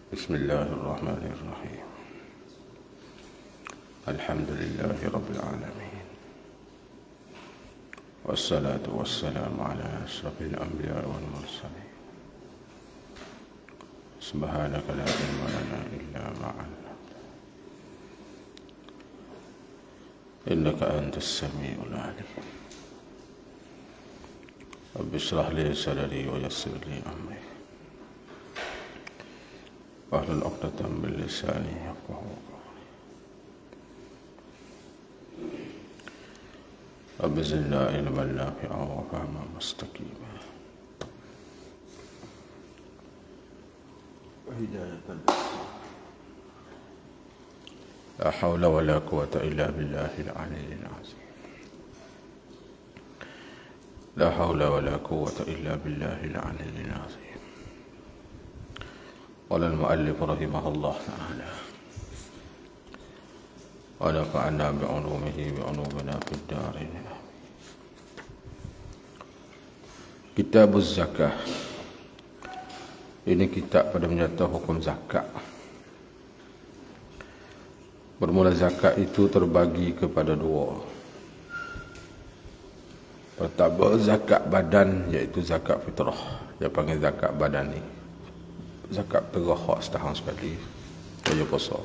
بسم الله الرحمن الرحيم. الحمد لله رب العالمين، والصلاة والسلام على أشرف الأنبياء والمرسلين. سبحانك لا علم لنا إلا ما علمتنا، إنك أنت السميع العليم. رب اشرح لي صدري ويسر لي أمري واحلل عقدة من لساني يفقهوا قولي. رب زدنا علما نافعا وفهما مستقيما وهداية. لا حول ولا قوة إلا بالله العلي العظيم. لا حول ولا قوة إلا بالله العلي العظيم. قال المؤلف رحمه الله تعالى: ونفعنا بعلومه بعلومنا في الدارين. Kitab Zakah. Ini kitab pada menyatakan hukum zakat. Bermula zakat itu terbagi kepada dua. Pertama, zakat badan, iaitu zakat fitrah. Dia panggil zakat badan ni. Zakat fitrah hak setahun sekali. Dia puasa.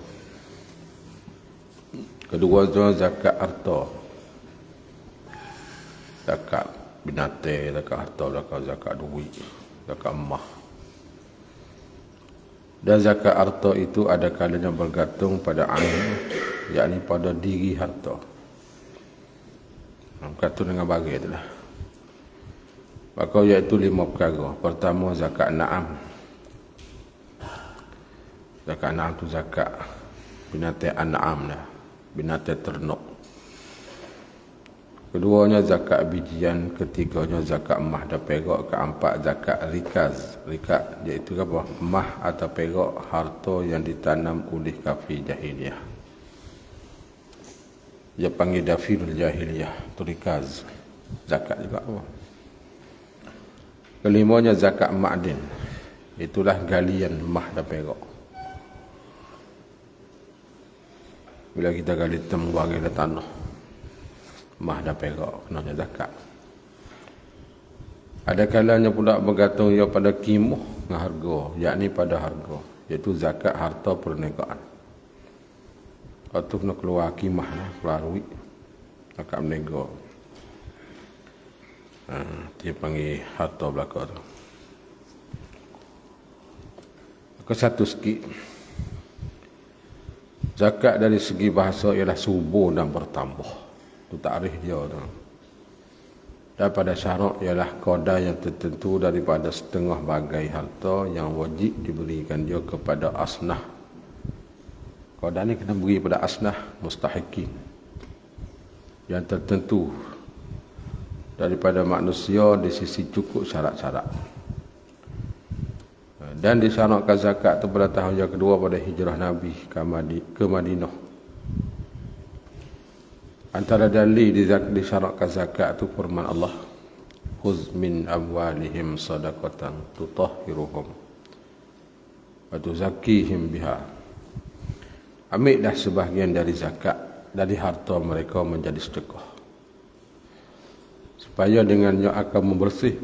Kedua, zakat harta. Zakat binatang, zakat harta, zakat duit, zakat emas. Dan zakat harta itu ada kalanya bergantung pada ain, yakni pada diri harta. Bergantung dengan bagi itulah. Maka iaitu 5 perkara. Pertama, zakat na'am. Zakat na'am tu zakat binatang an'am dah, binatang ternak. Keduanya zakat bijian, ketiganya zakat emas dan perak, keempat zakat rikaz. Rikaz iaitu apa? Emas atau perak, harta yang ditanam oleh kafir jahiliyah. Dia panggil dafirul jahiliyah, tu rikaz. Zakat juga apa? Kelimanya zakat ma'din. Itulah galian emas dan perak. Bila kita gali temu bagi tanah, emas dan perak, kenanya zakat. Ada kalanya pula bergantung ia pada kimuh dengan harga, yakni pada harga, iaitu zakat harta perniagaan. Lepas tu kena keluar kimah, keluar duit, zakat berniaga. Dia panggil harta belaka tu. Ke satu sikit, zakat dari segi bahasa ialah subur dan bertambah. Itu takrif dia tu. Dan pada syarak ialah qadar yang tertentu daripada setengah bagai harta yang wajib diberikan dia kepada asnah. Qadar ni kena beri pada asnah mustahikin yang tertentu daripada manusia di sisi cukup syarat-syarat. Dan disyaratkan zakat itu pada tahun yang kedua pada hijrah Nabi ke Madinah. Antara dalil disyaratkan zakat itu firman Allah: "Khudz min amwalihim shadaqatan tutahhiruhum wa tuzakkihim biha." Ambillah sebahagian dari zakat dari harta mereka menjadi sedekah, supaya dengannya akan membersih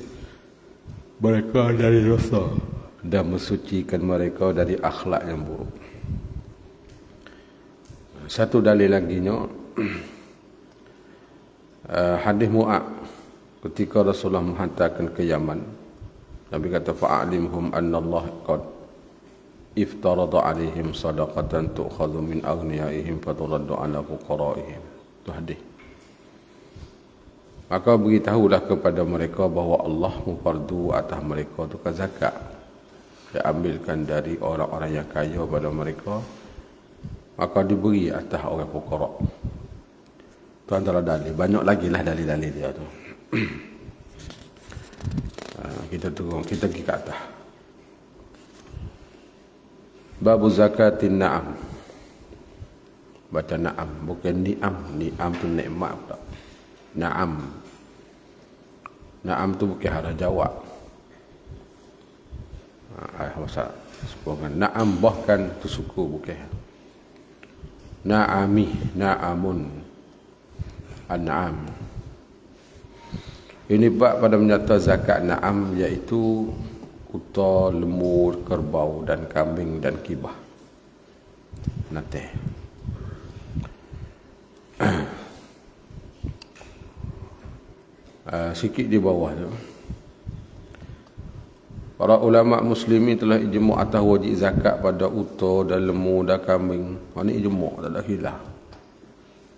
mereka dari dosa dan mensucikan mereka dari akhlak yang buruk. Satu dalil laginya, hadis Mu'ad ketika Rasulullah menghantarkan ke Yaman. Nabi kata, fa'alimhum anna Allah qad iftarada alaihim sadaqatan tu'khadhu min aghniyaihim faturaddu ala fuqaraihim. Itu hadis. Maka beritahulah kepada mereka bahawa Allah memfardu atas mereka itu zakat. Dia ambilkan dari orang-orang yang kaya pada mereka, maka diberi atas orang fuqara. Itu antara dalil. Banyak lagi lah dalil-dalil dia tu. Kita turun, kita pergi ke atas. Babu zakatin na'am. Baca na'am, bukan ni'am. Ni'am tu nikmat pula. Na'am. Na'am tu bukan hara jawab. bahasa sebuah na'am bahkan tu suku bukan na'ami na'amun an'am. Ini bab pada menyata zakat na'am iaitu unta, lemur, kerbau dan kambing dan kibah. Nanti sikit di bawah tu, para ulama muslimin telah ijma' atas wajib zakat pada unta dan lemur dan kambing. Ini ijma', tak ada khilaf.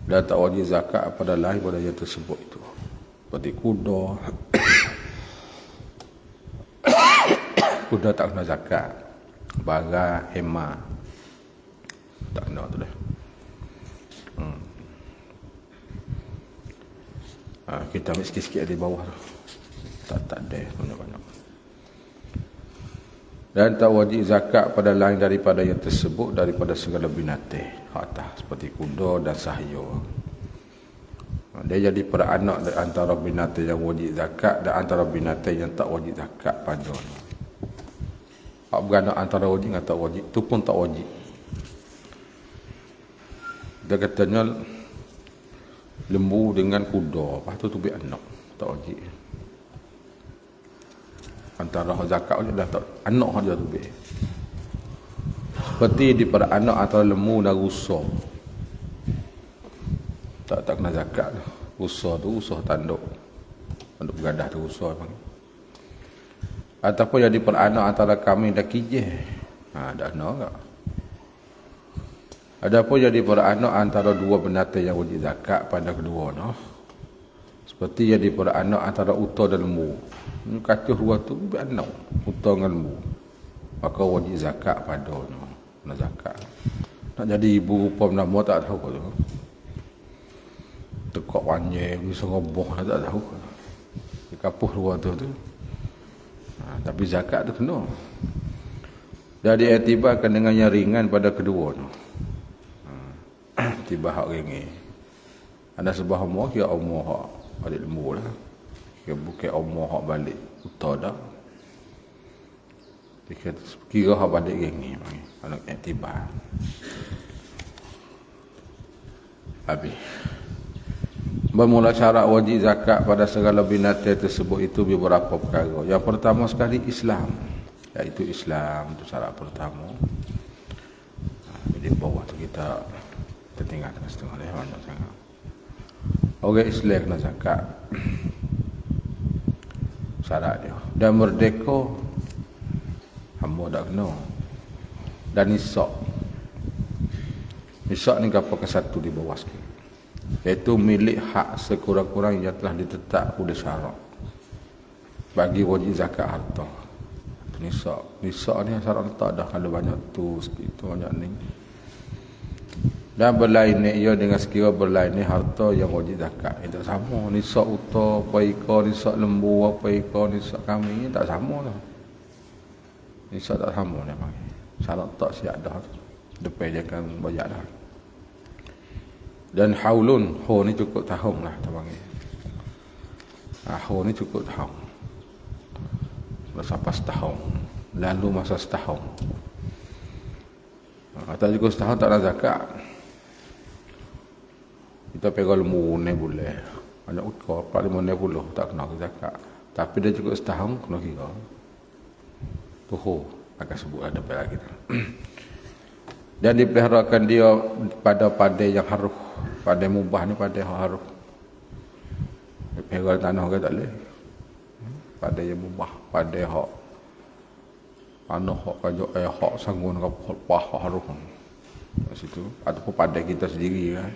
Dan tak wajib zakat pada lain pada yang tersebut itu. Seperti kuda. Kuda tak kena zakat. Bara, hema. Tak kena tu dah. Kita ambil sikit-sikit di bawah tu. Tak ada banyak-banyak. Dan tak wajib zakat pada lain daripada yang tersebut daripada segala binatang atas seperti kuda dan sayur. Dia jadi peranak antara binatang yang wajib zakat dan antara binatang yang tak wajib zakat padanya. Hak beranak antara wajib dan tak wajib tu pun tak wajib. Dia katanya lembu dengan kuda, lepas tu biar anak, tak wajib. Antara hak zakat wajib dah tak, anak hak dia tu biar. Seperti di pada anak antara lembu dan rusa. Tak kena zakat. Rusa tu rusa tanduk. Tanduk begadah tu rusa panggil. Ataupun jadi peranak antara kambing dan kijih. Dah kena tak? Adapun jadi peranak antara dua binatang yang wajib zakat pada kedua no. Seperti jadi peranak antara unta dan lembu. Ini kacau dua tu anak unta dengan lembu. Maka wajib zakat pada no. Nak zakat. Nak jadi ibu rupa nama tak tahu tu. Tekak panjang bisa ngoboh tak tahu. Di kapuh dua tu. Tapi zakat tu kena. Jadi iktibarkan dengan yang ringan pada kedua no. Tiba hak ringi. Ada sebuah umur kira umur hak balik lembu lah. Kira bukan umur hak balik utah dah. Kira hak balik ringi. Kalau iktibar. Habis. Bermula syarat wajib zakat pada segala binatang tersebut itu beberapa perkara. Yang pertama sekali Islam. Iaitu Islam. Itu syarat pertama. Di bawah tu kita tinggal setengah dia banyak sangat. Orang Islam kena zakat. Syarat dia. Dan merdeka hamba tak kena. Dan nisak. Nisak ni apa ke satu di bawah sikit. Iaitu milik hak sekurang-kurang yang telah ditetap oleh syarak. Bagi wajib zakat harta. Nisak. Nisak ni syarat letak dah ada banyak tu sikit tu banyak ni. Dan berlain ni ia dengan sekira berlain ni harta yang wajib zakat. Ini tak sama. Nisak unta, apa ikar, nisak lembu, apa ikar, nisak kambing. Ini tak sama lah. Nisak tak sama dia panggil. Syarat tak siap dah. Depan dia akan bayar dah. Dan haulun. Ho ni cukup tahun lah. Kita panggil. Ho ni cukup tahun. Sampai setahun. Lalu masa setahun. Kata cukup setahun tak ada zakat. Kita pegang lembu ni boleh. Banyak ukar 45 tak kena zakat. Tapi dia cukup setahun kena kira. Tuh akan sebut ada lagi. Dan dipeliharakan dia pada padai yang haruh. Padai mubah ni padai haruh. Dipelihara tanah ke tak boleh. Padai yang mubah, padai hak tanah hak kajak hak sanggun ke pah haruh. Kat situ ataupun padai kita sendiri kan.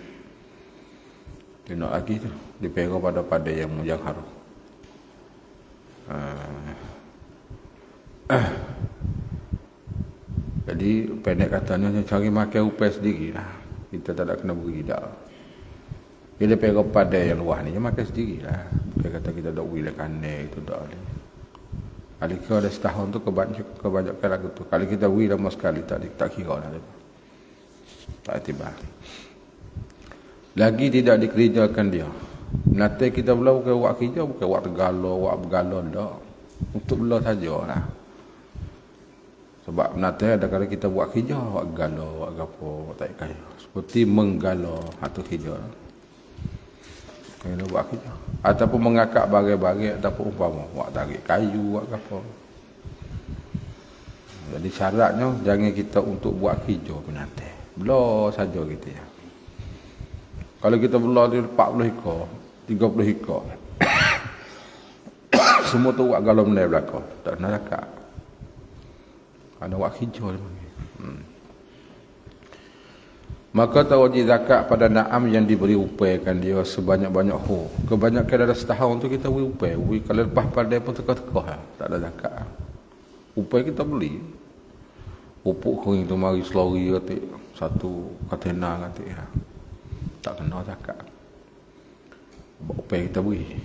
Dia nak lagi tu dipelihara pada padai yang haruh. Jadi pendek katanya cari makan upaya sendiri lah. Kita tak ada kena beri dah. Dia pelihara padai yang luar ni dia makan sendiri lah. Bukan kata kita dah beri lah kandai itu tak ada. Kalau kira ada setahun tu kebanyakan lagu tu. Kalau kita beri lama sekali tak kira lah. Tak tiba. Lagi tidak dikerjakan dia. Nanti kita pula bukan buat kerja, bukan buat tegala, buat bergala dah. Untuk bela saja lah. Sebab nanti ada kala kita buat kerja, buat galau, buat apa, tak kaya. Seperti menggalau atau kerja. Kena buat kerja. Ataupun mengakak bagai-bagai, ataupun umpama buat tarik kayu, buat apa. Jadi syaratnya jangan kita untuk buat kerja penanti. Belah saja kita ya. Kalau kita belah 40 ekor, 30 ekor. Semua tu buat galau menai belakang. Tak nak cakap. Ada buat kerja dia panggil. Maka wajib zakat pada na'am yang diberi upaikan dia sebanyak-banyak kebanyakan dalam setahun tu kita beri upai. Kalau lepas pada pun teka-teka. Tak ada zakat. Upai kita beli. Pupuk kering tu mari selori kata satu katena kata ya. Tak kena zakat. Upai kita beri.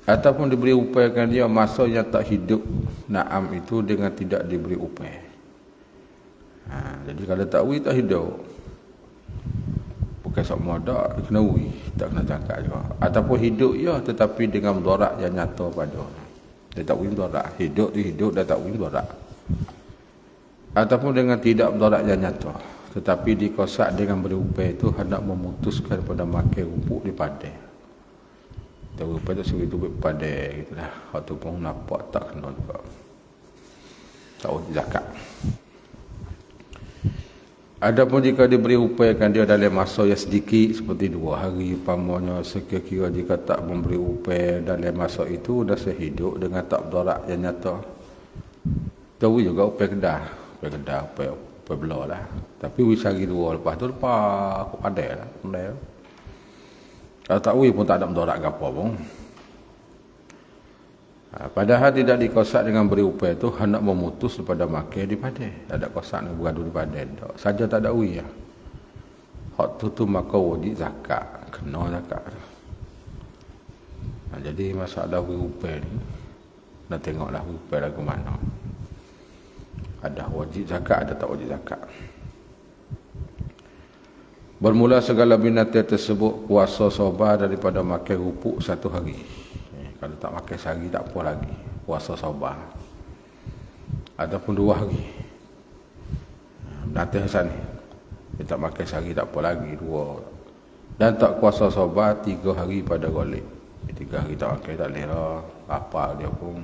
Ataupun diberi upaikan dia masa yang tak hidup na'am itu dengan tidak diberi upai. Jadi kalau tak beri tak hidup. Bukan sok modak kena beri, tak kena zakat juga. Ataupun hidup ya tetapi dengan mudarat yang nyata pada. Dia tak beri mudarat. Hidup tu hidup dah tak beri mudarat. Ataupun dengan tidak mudarat yang nyata. Tetapi dikosak dengan beri upai itu hendak memutuskan pada makan rumput di padai. Tahu pada suri tu padai gitulah. Waktu pun nampak tak kena juga. Tak wajib zakat. Adapun jika diberi upaikan dia dalam masa yang sedikit seperti 2 hari umpamanya sekira-kira jika tak memberi upai dalam masa itu dah sehidup dengan tak berdarat yang nyata. Tahu juga upai kedah, upai belah lah. Tapi wis hari 2 lepas tu lepas aku padai lah. Kalau tak pun tak ada mudarat ke apa pun. Padahal tidak dikosak dengan beri upaya itu hendak memutus daripada makan di padai. Tak ada kosak nak beradu di padai. Saja tak ada uwi ya. Hak tu maka wajib zakat. Kena zakat. Jadi masalah beri upaya ni nak tengoklah beri upaya lagu mana. Ada wajib zakat, ada tak wajib zakat. Bermula segala binatang tersebut puasa sabar daripada makan rupuk 1 hari. Kalau tak makan sehari tak apa lagi. Puasa sabar. Ataupun 2 hari. Binatang asal ni. Dia tak makan sehari tak apa lagi. 2. Dan tak puasa sabar 3 hari pada golek. 3 hari tak makan tak boleh lah. Apa dia pun.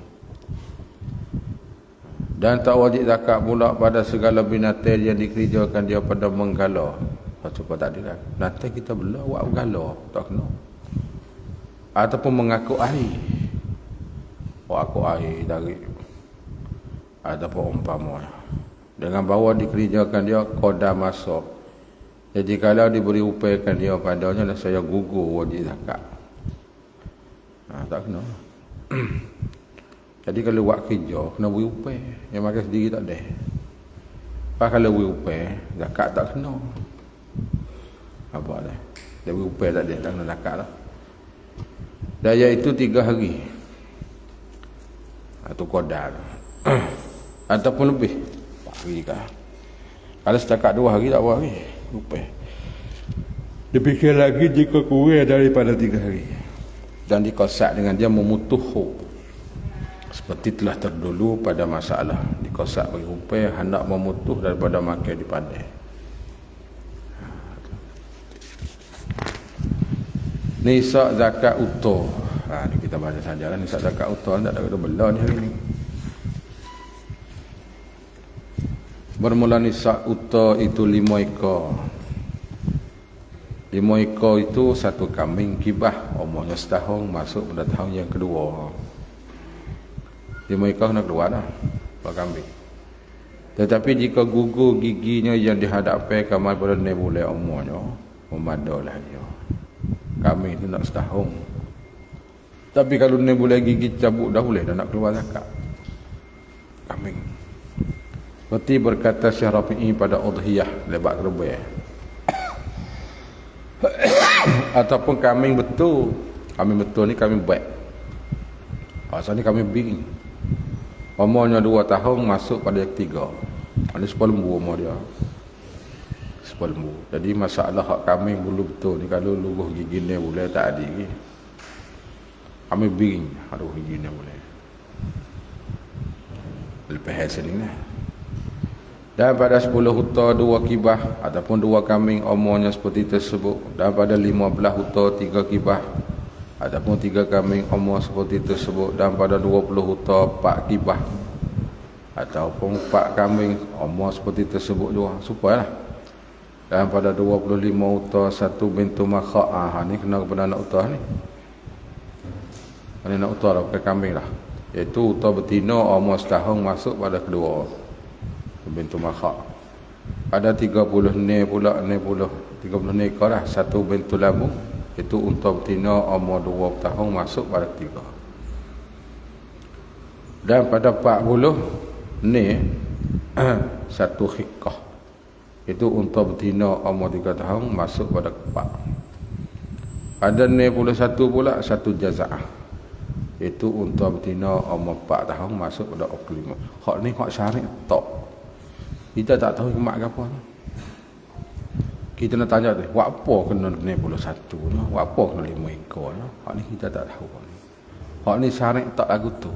Dan tak wajib zakat pula pada segala binatang yang dikerjakan dia pada menggala. Sebab tak ada kan. Nanti kita belah buat bergala. Tak kena. Ataupun mengakuk air. Akuk air dari. Ataupun umpama. Dengan bawa dikerjakan dia koda masuk. Jadi kalau diberi upaikan dia padanya saya gugur wajib zakat. Tak kena. Jadi kalau buat kerja kena beri upai. Yang makan sendiri tak ada. Kalau beri upai zakat tak kena. Apa dah? Dia beri upaya tak ada, tak kena zakat lah. Daya itu 3 hari. Atau kodar. Ataupun lebih. 4 hari kah? Kalau setakat 2 hari tak apa hari. Upaya. Dipikir lagi jika kurang daripada 3 hari. Dan dikosak dengan dia memutuh huk. Seperti telah terdulu pada masalah. Dikosak beri upaya hendak memutuh daripada makan di padai. Nisak zakat utuh. Ni kita baca sajalah nisak zakat utuh. Tak ada kata belah ni hari ni. Bermula nisak utuh itu 5 ekor. 5 ekor itu 1 kambing kibah. Umurnya setahun masuk pada tahun yang kedua. 5 ekor nak keluar dah. 2 kambing. Tetapi jika gugur giginya yang dihadapkan kamar pada 6 bulan umurnya. Memadalah dia. Kami itu nak setahun. Tapi kalau ni boleh gigi cabut dah boleh dah nak keluar zakat. Kambing. Seperti berkata Syekh Rafi'i pada udhiyah lebat kerubai. Ataupun kambing betul. Kambing betul ni kambing baik. Asal ni kambing biring. Umurnya 2 tahun masuk pada yang 3. Ada 10 lembu umur dia. Lembu. Jadi masalah hak kambing bulu betul ni kalau luruh gigi ni boleh tak ada lagi. Kambing biring aduh gigi ni boleh. Lepas hasil ni lah. Dan pada 10 unta 2 kibah ataupun 2 kambing umurnya seperti tersebut. Dan pada 15 unta 3 kibah ataupun 3 kambing umur seperti tersebut. Dan pada 20 unta 4 kibah ataupun 4 kambing umur seperti tersebut juga. Supayalah. Dan pada 25 unta 1 bintu makhak. Ni kena kepada anak unta ni. Ini anak unta lah, bukan kambing lah. Iaitu unta betina umur setahun masuk pada kedua bintu makhak. Ada 30 ni pula, 30 ni kau lah, 1 bintu lambung. Itu unta betina umur 2 tahun masuk pada ketiga. Dan pada 40 ni 1 hikah. Itu unta betina umur 3 tahun masuk pada keempat. Ada ni pula 1 pula 1 jaza'ah. Itu unta betina umur 4 tahun masuk pada kelima. Hak ni hak syarik tak. Kita tak tahu kemak ke apa ni. Kita nak tanya tu, buat apa kena 91 ni? Buat apa kena 5 ekor ni? Hak ni kita tak tahu ni. Hak ni syarik tak lagu tu.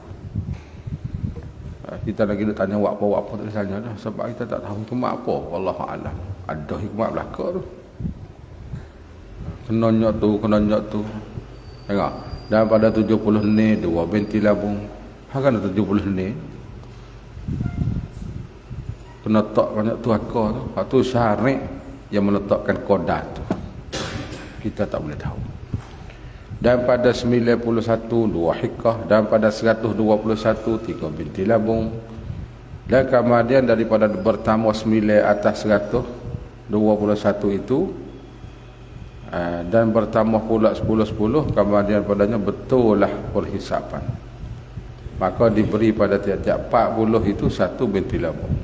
Kita lagi nak tanya buat apa tak tanya dah sebab kita tak tahu hikmah apa. Wallahu a'lam. Ada hikmah belaka tu. Kena nyok tu. Tengok. Dan pada 70 ni 2 binti labung. Kan 70 ni. Kena tak banyak tu akar tu. Hak tu syarik yang meletakkan kodat tu. Kita tak boleh tahu. Dan pada 91 2 hikah. Dan pada 121 3 binti labung. Dan kemudian daripada bertambah 9 atas 121 itu dan bertambah pula 10-10, kemudian padanya betul lah perhisapan. Maka diberi pada tiap-tiap 40 itu 1 binti labung.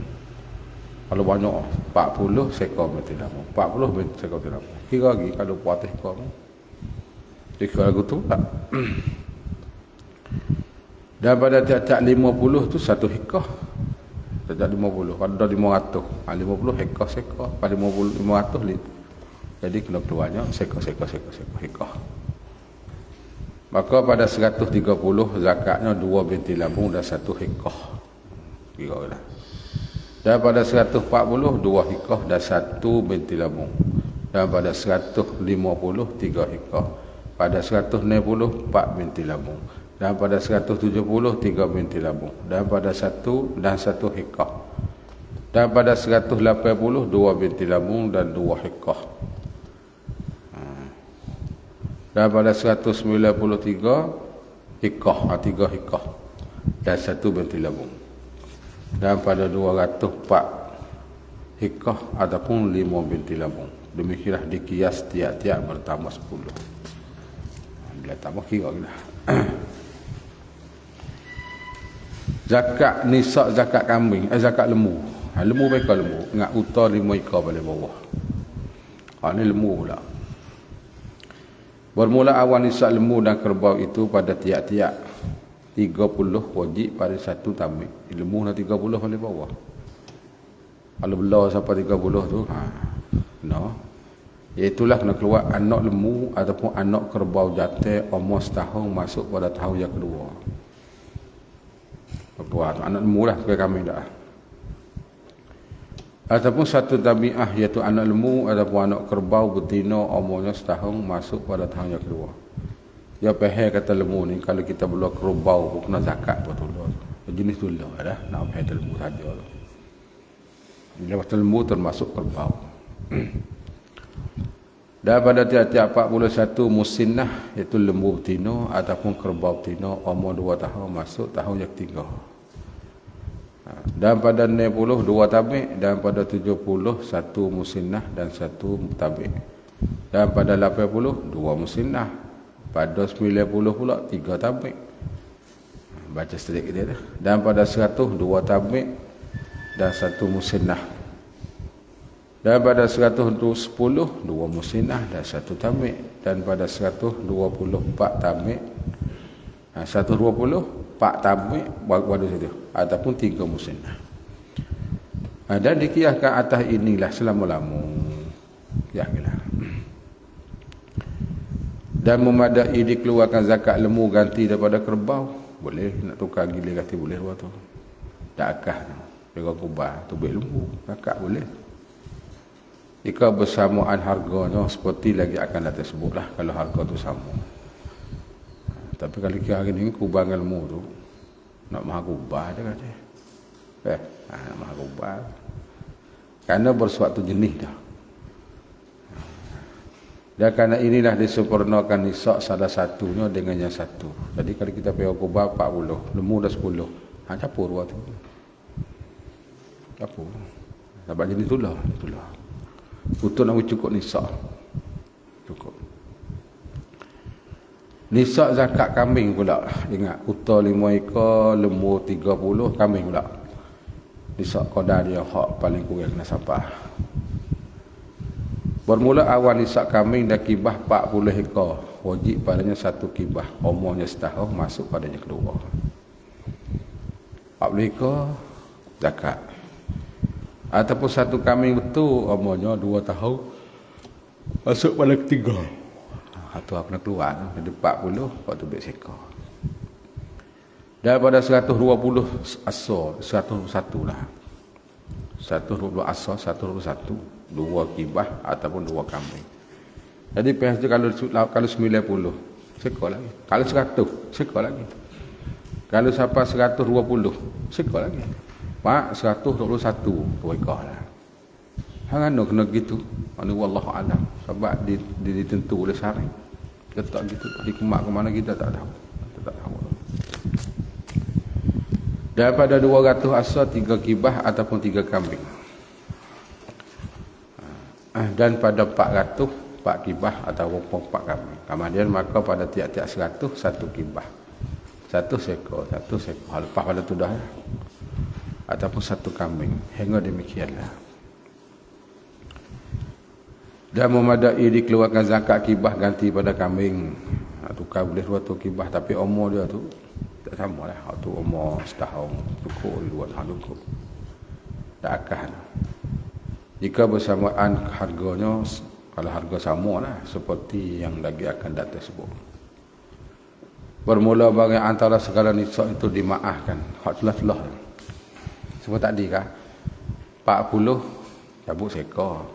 Kalau banyak 40 seekor binti labung, 40 binti seekor binti labung. Kira lagi kalau puatih kau kira lagu tu tak. Dan pada tiap-tiap 50 tu 1 hikah. Tiap-tiap 50, kalau dah 500 50 hekar sekor, pada 50 500 lit. Jadi kena keluarnya sekor hikah. Maka pada 130 zakatnya 2 binti labung dan 1 hikah. Kira lah. Dan pada 140 2 hikah dan 1 binti labung. Dan pada 150 3 hikah. Pada 160 4 binti labung. Dan pada 170 3 binti labung. Dan pada 1 dan 1 hikah. Dan pada 180 2 binti labung dan 2 hikah. Dan pada 193 hikah, 3 hikah dan 1 binti labung. Dan pada 204 hikah ataupun 5 binti labung. Demikianlah dikias tiap-tiap bertambah 10. Bila tambah kira lah. Zakat nisab zakat kambing, zakat lembu. Lembu mereka lembu, ingat utar 5 ekor balik bawah. Ni lembu pula. Bermula awal nisab lembu dan kerbau itu pada tiap-tiap 30 wajib pada 1 tamik. Lembu dah 30 balik bawah. Kalau belah sampai 30 tu, no. Iaitulah kena keluar anak lembu ataupun anak kerbau jantan umur setahun masuk pada tahun yang kedua. Apa anak lembu lah ke kami dah. Ataupun 1 tabi'ah iaitu anak lembu ataupun anak kerbau betina umurnya setahun masuk pada tahun yang kedua. Dia pahal kata lembu ni kalau kita belah kerbau pun kena zakat betul tu. Jenis tu lah dah nak pahal lembu saja tu. Bila kata lembu termasuk kerbau. Dan pada tiap-tiap 41 musinnah iaitu lembu betina ataupun kerbau betina umur 2 tahun masuk tahun yang ketiga. Dan pada 60 2 tabik, dan pada 70 1 musinnah dan 1 tabik. Dan pada 80 2 musinnah, pada 90 pula 3 tabik. Baca sedikit dia dah. Dan pada 100 2 tabik dan 1 musinnah. Dan pada 110 2 musinnah dan 1 tabik. Dan pada 124 tabik, 120 4 tabik pada situ ataupun 3 musinnah. Dan dikiaskan atas inilah selama-lama. Yakinlah. Dan memadai dikeluarkan zakat lembu ganti daripada kerbau. Boleh nak tukar gila ganti boleh buat tu. Tak akah. Pegawai kubah, tubik lembu, kakak boleh. Jika bersamaan harganya seperti lagi akan datang sebutlah kalau harga tu sama. Tapi kalau kira hari ni kubah dengan lembu tu nak maha kubah dia kata. Nak maha kubah. Kerana bersuatu jenis dah. Dan kerana inilah disempurnakan nisab salah satunya dengan yang satu. Jadi kalau kita pegawai kubah 40, lembu dah 10. Capur dua tu. Capur. Sebab jenis itulah. Untuk nak cukup nisab. Cukup. Nisab zakat kambing pula. Ingat, unta 5 ekor, lembu 30, kambing pula. Nisab qadar dia hak paling kurang kena sapah. Bermula awal nisab kambing dan kibah 40 ekor. Wajib padanya satu kibah. Umurnya setahun, masuk padanya kedua. 40 ekor, zakat. Ataupun satu kambing betul umurnya 2 tahun masuk pada ketiga. Itu aku nak keluar. Jadi 40 waktu bet sekor. Daripada 120 asar, 121 lah. 120 asar, 121. 2 kibah ataupun 2 kambing. Jadi pihak tu kalau 90 sekor lagi. Kalau 100 sekor lagi. Kalau sampai 120 sekor lagi. Pak 121 2 ekor lah. Hang anu kena gitu. Anu wallahu alam. Sebab ditentu oleh syar'i. Kita tak gitu. Dikemak ke mana kita tak tahu. Kita tak tahu. Daripada 200 asar 3 kibah ataupun 3 kambing. Dan pada 400 4 kibah ataupun 4 kambing. Kemudian maka pada tiap-tiap 100 1 kibah. 1 sekor. Lepas pada tu dah. Ataupun 1 kambing. Hingga demikianlah. Dan memadai dikeluarkan zakat kibah ganti pada kambing. Tukar boleh 2 kibah. Tapi umur dia tu tak sama lah. Waktu umur setahun cukup, 2 tahun cukup. Tak akan. Jika bersamaan harganya, kalau harga sama lah. Seperti yang lagi akan datang tersebut. Bermula bagi antara segala nisab itu dimaafkan. Hak celah-celah. Semua tadi kah? 40 cabut sekor.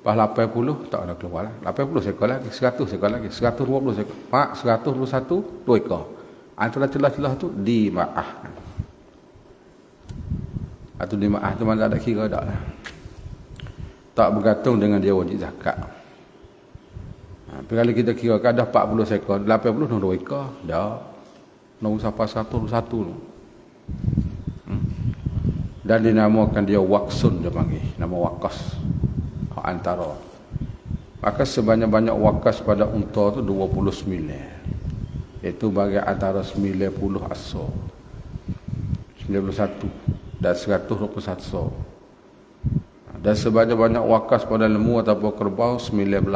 Lepas 80 tak ada keluar lah. 80 sekor lagi, 100 sekor lagi, 120 sekor. 121 2 ekor. Antara celah-celah tu dimaafkan. Atau dimaaf tu mana ada kira dak lah. Tak bergantung dengan dia wajib zakat. Tapi kalau kita kira kan dah 40 sekor, 80 2 ekor, dah. Nombor sampai 121 tu. Dan dinamakan dia waksun dia panggil. Nama wakas. Antara. Maka sebanyak-banyak wakas pada unta tu 29. Iaitu bagi antara 90 asar. 91. Dan 121 asar. Dan sebanyak-banyak wakas pada lembu ataupun kerbau 19.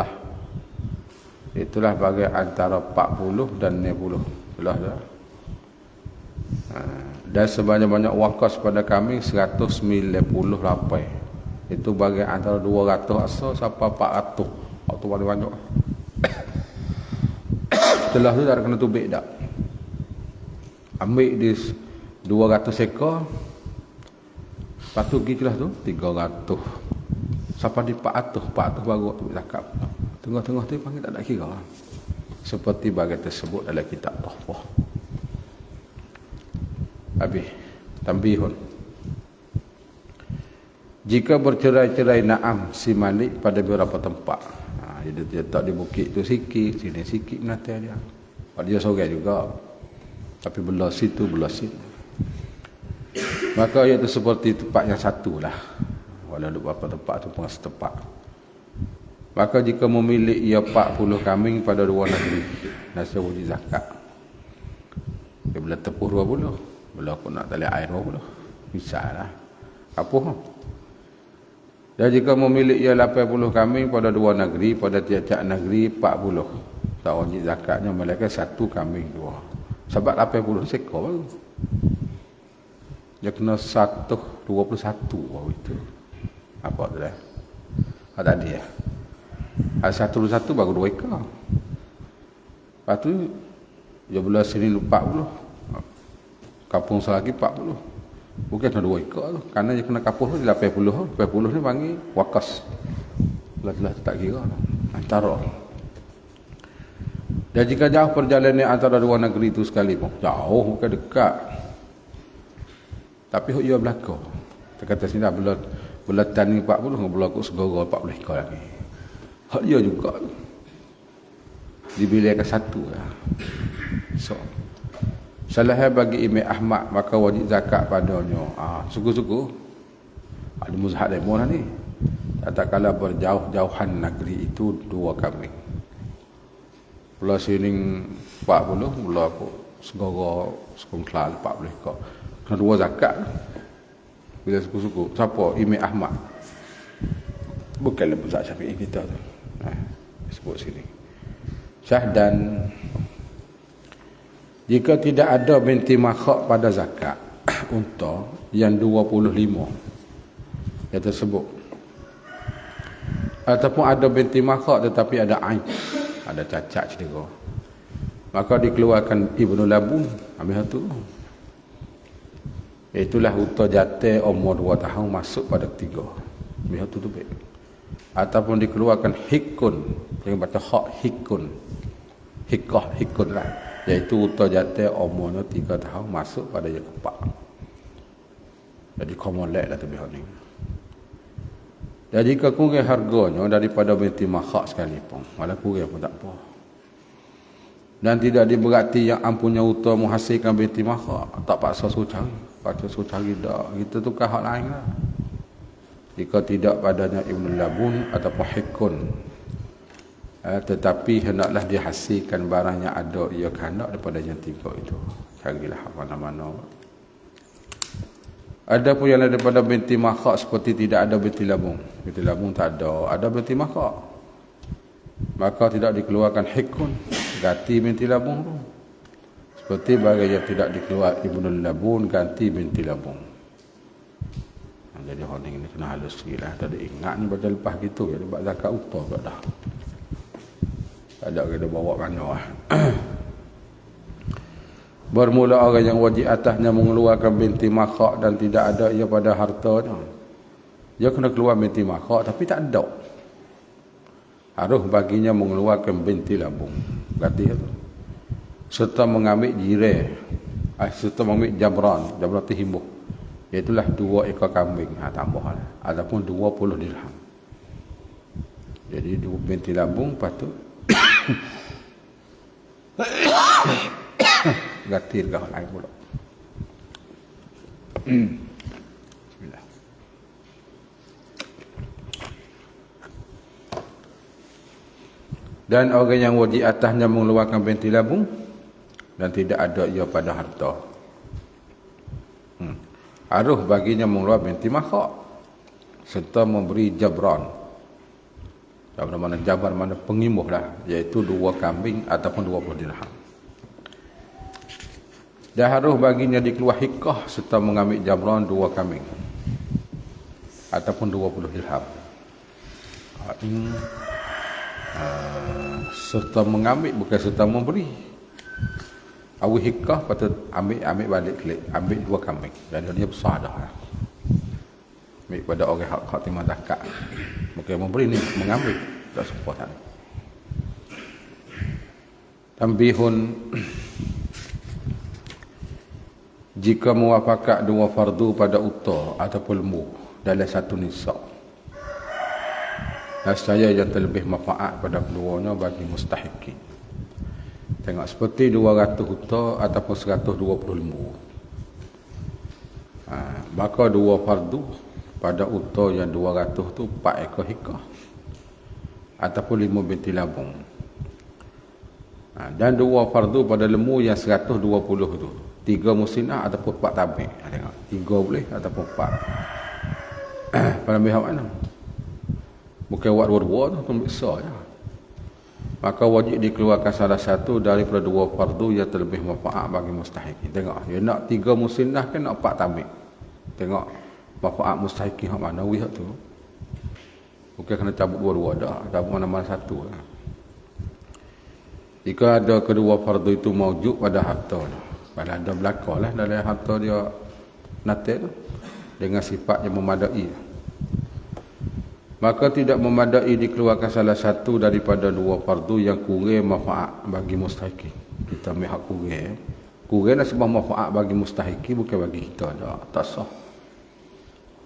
Itulah bagi antara 40 dan 60. Itulah dah. Dan sebanyak-banyak wakas pada kambing 198. Itu bagi antara 200 asar sampai 400. Waktu paling banyak. Setelah tu tak ada kena tubik tak. Ambil di 200 ekor. Lepas tu pergi kelas tu 300. Sampai di 400 baru tubik zakat. Tengah-tengah tu panggil tak ada kira. Seperti bagi tersebut dalam kitab Tuhfah. Habis tambihun. Jika bercerai-cerai na'am si Malik pada beberapa tempat. Dia tak di bukit tu sikit, sini sikit nanti dia. Dia sorang juga. Tapi belah situ, belah situ. Maka iaitu seperti tempat yang satu lah. Walau ada beberapa tempat tu pun setempat. Maka jika memilih ia 40 kambing pada 2 negeri, nasi wajib zakat. Dia boleh tepuk 20. Bila aku nak tali air 20. Bisa lah. Apa? Dan jika memilih ia 80 kambing pada 2 negeri, pada tiap-tiap negeri 40. Tak wajib zakatnya mereka 1 kambing 2. Sebab 80 sekor baru. Dia kena 121 baru itu. Apa tu dah? Tadi ya. 121 baru 2 ekor. Lepas tu dia belah sini 40. Kampung selagi 40. Bukan kena 2 ekor tu. Kerana dia kena kapur tu 80. 80 ni panggil wakas. Telah tak kira. Antara. Dan jika jauh perjalanan antara dua negeri itu sekali pun. Jauh, bukan dekat. Tapi ia berlaku. Dia kata sini dah bulan ni 40, berlaku segera 40 ekor lagi. Hak dia juga. Dibilihkan satu lah. So, salahnya bagi Imam Ahmad, maka wajib zakat padanya. Suku-suku. Ada muzhab demo lah ni. Tak kala berjauh-jauhan negeri itu 2 kambing. Pulau Sining 40, pulau aku segera sekongklal 40 ekor. Kena 2 zakat. Bila suku-suku. Siapa? Imam Ahmad. Bukanlah muzhab Syafi'i kita tu. Sebut sini. Syahdan, jika tidak ada binti makhak pada zakat unta yang 25 yang tersebut, ataupun ada binti makhak tetapi ada aib, ada cacat cedera, maka dikeluarkan Ibnu Labun. Ambil satu. Itulah unta jantan umur 2 tahun masuk pada 3. Ambil satu tu baik. Ataupun dikeluarkan hikun, jangan baca hak, hikun, hikun lah, iaitu unta jantan umurnya 3 tahun masuk pada yang keempat. Jadi komolek lah tu biar ni. Dan jika kurang harganya daripada binti makhak sekalipun, malah kurang pun tak apa. Dan tidak diberati yang ampunya unta menghasilkan binti makhak, tak paksa suruh cari. Paksa suruh cari dah. Kita tukar hak lain lah. Jika tidak padanya Ibnu Labun ataupun hikun, tetapi hendaklah dihasilkan barang yang ada ia kehendak daripada yang 3 itu. Carilah mana-mana. Ada pun yang daripada binti makhak seperti tidak ada binti labung. Binti labung tak ada. Ada binti makhak, maka tidak dikeluarkan hikun, ganti binti labung tu. Seperti bagi yang tidak dikeluar Ibnu Labun, ganti binti labung. Jadi orang ini kena halus sikit lah. Tak ada ingat ni baca lepas gitu. Dia buat zakat unta pula dah. Tak ada kena bawa mana lah. Bermula orang yang wajib atasnya mengeluarkan binti makhak dan tidak ada ia pada hartanya. Dia kena keluar binti makhak tapi tak ada. Harus baginya mengeluarkan binti labung. Berarti itu. Serta mengambil jirai. Serta mengambil jabran. Jabran itu himbuh. Iaitulah 2 ekor kambing. Tambahlah. Ataupun 20 dirham. Jadi 2 binti labung patut. Gatir ke lain pula. Bismillah. Dan orang yang wajib atasnya mengeluarkan binti labung dan tidak ada ia pada harta. Harus baginya mengeluarkan binti makhak serta memberi jabran. Jabran mana jabar mana pengimuh lah, iaitu 2 kambing ataupun 20 dirham. Dan harus baginya dikeluar hikah serta mengambil jabran 2 kambing ataupun 20 dirham. Serta mengambil bukan serta memberi. Awal hikah patut ambil balik klik, ambil 2 kambing dan dia besar dah. Ambil pada orang hak timah zakat. Bukan memberi ni, mengambil. Tak sempat tak. Tambihun, jika muafakat 2 fardu pada unta ataupun lembu dalam satu nisab, nescaya yang terlebih manfaat pada keduanya bagi mustahikin. Tengok seperti 200 unta ataupun 120 lembu. Maka 2 fardu pada unta yang 200 tu 4 ekor hikah ataupun 5 binti labung. Dan 2 fardu pada lembu yang 120 tu 3 musinah ataupun 4 tabik. Tengok 3 boleh ataupun 4. Pada pihak mana? Bukan buat 2-2 tu besar je. Maka wajib dikeluarkan salah satu daripada 2 fardu yang terlebih manfaat bagi mustahikin. Tengok, dia nak 3 musinah ke nak 4 tabik. Tengok manfaat mustahikin hak mana wih tu. Bukan kena cabut 2-2 dah, cabut mana-mana satu lah. Jika ada kedua fardu itu mawjud pada harta, pada ada belakang lah dalam harta dia natal dengan sifat yang memadai. Maka tidak memadai dikeluarkan salah satu daripada dua fardu yang kurang manfaat bagi mustahikin. Kita ambil hak kurang. Kurang dah sebab manfaat bagi mustahikin, bukan bagi kita. Tak sah.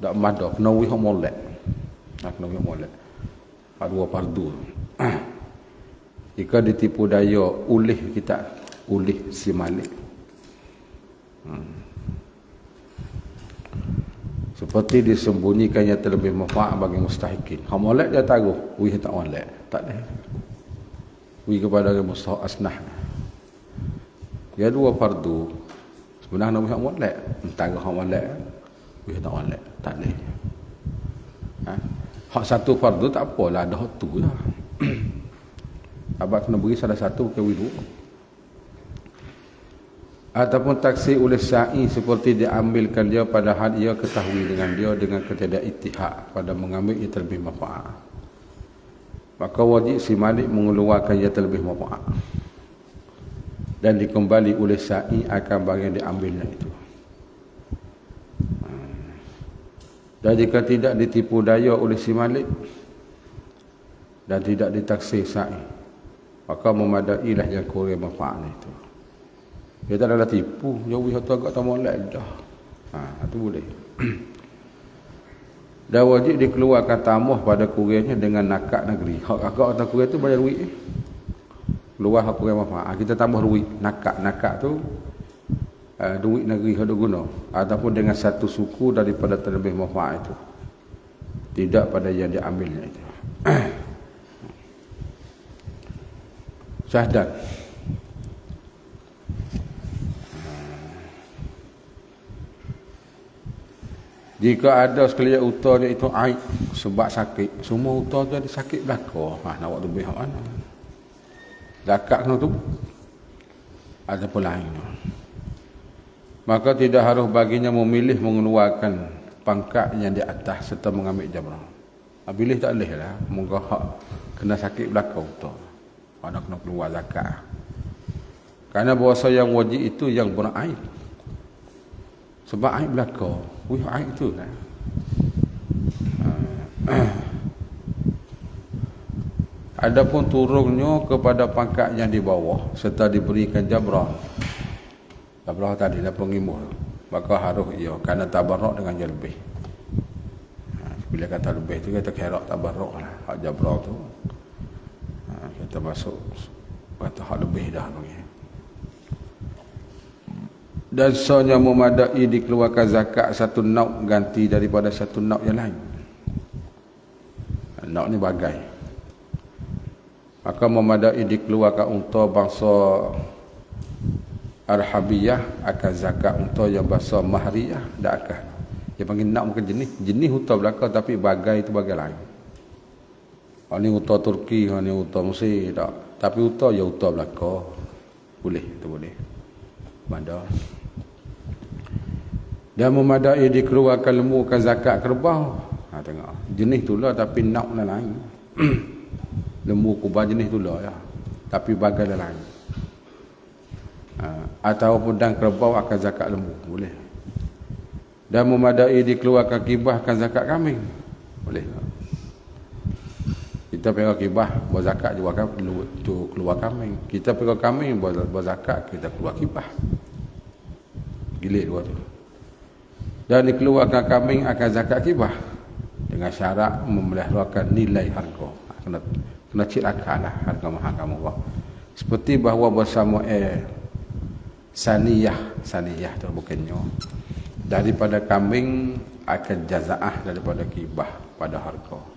Tak madah. Kena wihak molek. Kena wihak molek. Hak dua fardu. Jika ditipu daya ulih kita, ulih si malik. Seperti disembunyikan yang terlebih manfaat bagi mustahikin. Hak molek dia taruh, wih tak molek. Tak ada. Wih kepada mustahak asnah. Dia dua fardu. Sebenarnya wih hak molek. Taruh hak molek. Wih tak molek. Tak ada. Hak satu fardu tak apalah, ada hak tu lah. Abang kena beri salah satu ke wih dua. Ataupun taksir oleh sa'i seperti diambilkan dia padahal ia ketahui dengan dia dengan ketidak-ittihad pada mengambil ia terlebih manfaat. Maka wajib si malik mengeluarkan ia terlebih manfaat dan dikembali oleh sa'i akan barang yang diambilnya itu. Dan jika tidak ditipu daya oleh si malik dan tidak ditaksir sa'i, maka memadailah yang kurang manfaatnya itu. Dia tak adalah tipu, jauh tu agak tak molek dah. Itu boleh. Dan wajib dikeluarkan tamah pada kurangnya dengan nakak negeri. Hak agak atau kurang tu bayar duit. Keluar hak kurang manfaat. Kita tambah duit. Nakak tu duit negeri hak guna. Ataupun dengan satu suku daripada terlebih manfaat itu. Tidak pada yang diambilnya itu. Syahadat. Jika ada sekalian utahnya itu aib sebab sakit, semua utah tu ada sakit belaka. Nak buat lebih hak mana? Zakat kena tu. Ada pun lain. Maka tidak harus baginya memilih mengeluarkan pangkat yang di atas serta mengambil jamrah. Pilih tak boleh lah. Moga hak kena sakit belaka utah. Ada kena keluar zakat. Kerana bahasa yang wajib itu yang beraib. Sebab aib belaka. Wih, aib tu lah. Adapun turunnya kepada pangkat yang di bawah serta diberikan jabrah. Jabrah tadi dah pengimuh. Maka harus ia kerana tabarruk dengan yang lebih. Bila kata lebih tu kita kira tabarruk lah. Hak jabrah tu. Kita masuk kata hak lebih dah bagi. Dan soalnya memadai dikeluarkan zakat satu nauk ganti daripada satu nauk yang lain. Nauk ni bagai. Maka memadai dikeluarkan unta bangsa Arhabiyah akan zakat unta yang bangsa Mahriyah dak akan. Dia panggil nauk bukan jenis. Jenis unta belaka tapi bagai itu bagai lain. Ini unta Turki, ini unta Mesir tak. Tapi unta ya unta belaka. Boleh, itu boleh. Mada. Dan memadai dikeluarkan lembu ke zakat kerbau. Tengok. Jenis tu lah tapi nak lain. Lembu kubah jenis tu lah. Tapi bagai lain. Atau pedang kerbau akan zakat lembu. Boleh. Dan memadai dikeluarkan kibah akan zakat kambing. Boleh. Kita pergi kibah buat zakat juga keluar kambing. Kita pergi kambing buat zakat kita keluar kibah. Gilik dua tu. Dan dikeluarkan kambing akan zakat kibah dengan syarat memeliharakan nilai harga. Kena cirakan lah harga mahal kamu buat. Seperti bahawa bersama saniyah tu bukannya daripada kambing akan jazaah daripada kibah pada harga.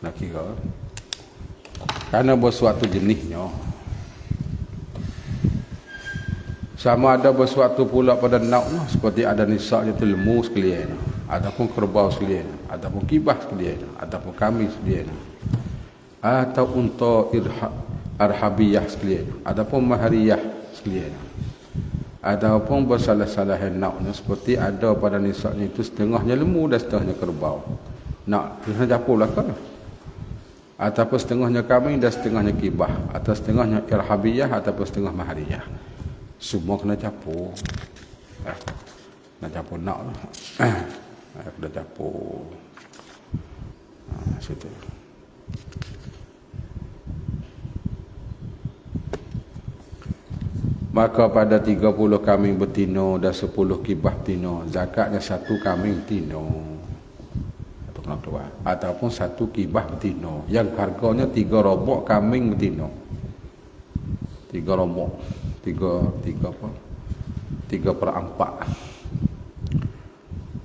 Nak kira kerana bersuatu jenisnya sama ada bersuatu pula pada nauknya seperti ada nisab itu lembu sekalian ataupun kerbau sekalian ataupun kibah sekalian ataupun kambing sekalian atau unta arhabiyah sekalian ataupun mahriyah sekalian ataupun bersalah-salah nauknya seperti ada pada nisabnya itu setengahnya lembu dan setengahnya kerbau. Nak kena capur belakang ataupun setengahnya kambing dan setengahnya kibah atau setengahnya irhabiyah ataupun setengah mahriyah. Semua kena capur. Nak capur nak lah. Kena capur. Situ. Maka pada 30 kambing betina dan 10 kibah betina, zakatnya 1 kambing betina. Itu kena keluar. Ataupun 1 kibah betina yang harganya 3 robok kambing betina. 3 robok. 3 apa? 3/4.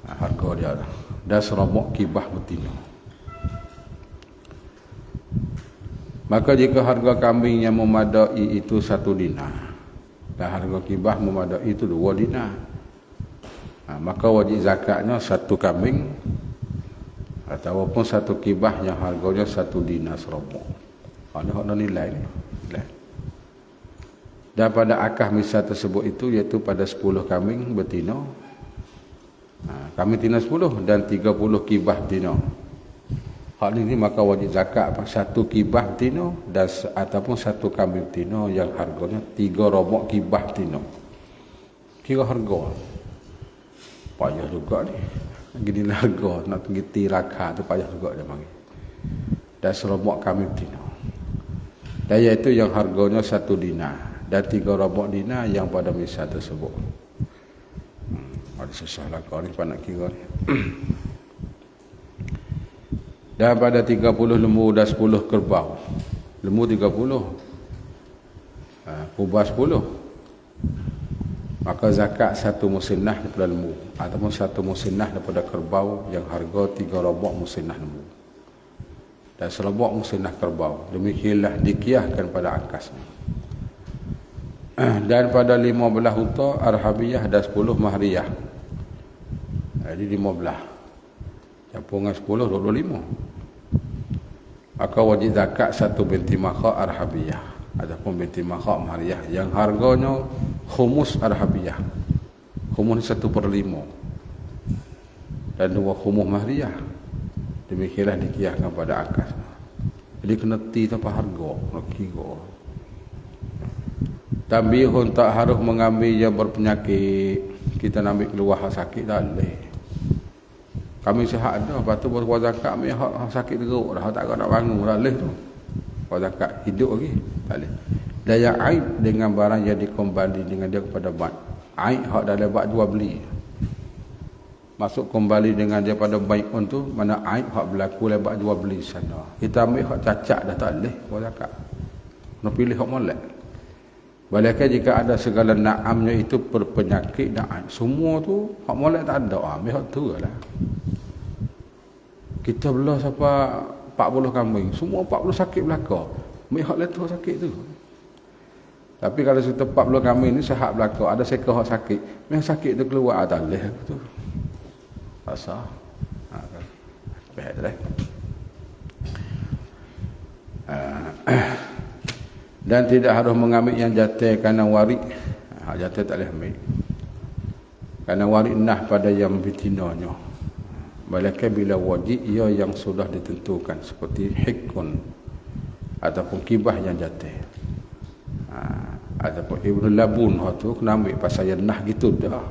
Harga dia dah. Dan serobok kibah betina. Maka jika harga kambing yang memadai itu 1 dinar dan harga kibah memadai itu 2 dinar, maka wajib zakatnya 1 kambing ataupun 1 kibah yang harganya 1 dinar serobok. Ada nilai ni. Dan pada akah misal tersebut itu, iaitu pada 10 kambing betina, kambing betina 10 dan 30 kibah betina. Hal ini maka wajib zakat 1 kibah betina dan ataupun 1 kambing betina yang harganya 3 robok kibah betina. Kira harga. Payah juga ni. Gini harga nak pergi tiraka tu payah juga dia panggil. Dan serobok kambing betina. Dan iaitu yang harganya 1 dinar dan 3 robok dinar yang pada misal tersebut. Ada susah lah kau ni nak kira ni. Dan pada 30 lembu dan 10 kerbau. Lembu 30, kubah 10. Maka zakat 1 musinnah daripada lembu ataupun 1 musinnah daripada kerbau yang harga 3 robok musinnah lembu dan serobok musinnah kerbau. Demikianlah dikiahkan pada angkasnya. Dan pada 15 unta arhabiyah dan 10 mahriyah. Jadi 15. Campungan 10, 25. Maka wajib zakat 1 binti makha arhabiyah ataupun binti makha mahriyah yang harganya khumus arhabiyah. Khumus 1/5 dan 2 khumus mahriyah. Demikianlah dikiahkan pada angkas. Jadi kena ti tanpa harga, kena kira. Tambihun tak harus mengambil yang berpenyakit. Kita nak ambil keluar hak sakit tak boleh. Kami sihat dah, lepas tu buat zakat ambil hak sakit teruk dah, tak nak bangun dah boleh tu. Buat zakat hidup lagi, tak boleh. Dan yang aib dengan barang yang dikembali dengan dia kepada bank. Aib hak dah lebat jual beli. Masuk kembali dengan dia pada bank pun tu, mana aib hak berlaku lebat jual beli sana. Kita ambil hak cacat dah tak boleh buat zakat. Nak pilih hak molek. Walaupun jika ada segala naamnya itu berpenyakit dan aib. Semua tu hak molek tak ada, ambil hak tu lah. Kita belah sampai 40 kambing, semua 40 sakit belaka. Ambil hak letuh sakit tu. Tapi kalau kita 40 kambing ni sihat belaka, ada seekor hak sakit, memang sakit tu keluar tak boleh tu. Tak sah. Baik dah. Dan tidak harus mengambil yang jatuh kerana warik. Hak jatuh tak boleh ambil. Kerana warik nah pada yang betinanya. Malaikat bila wajib ia yang sudah ditentukan seperti hikun ataupun kibah yang jatuh. Ataupun Ibn Labun tu kena ambil pasal yang nah gitu dah.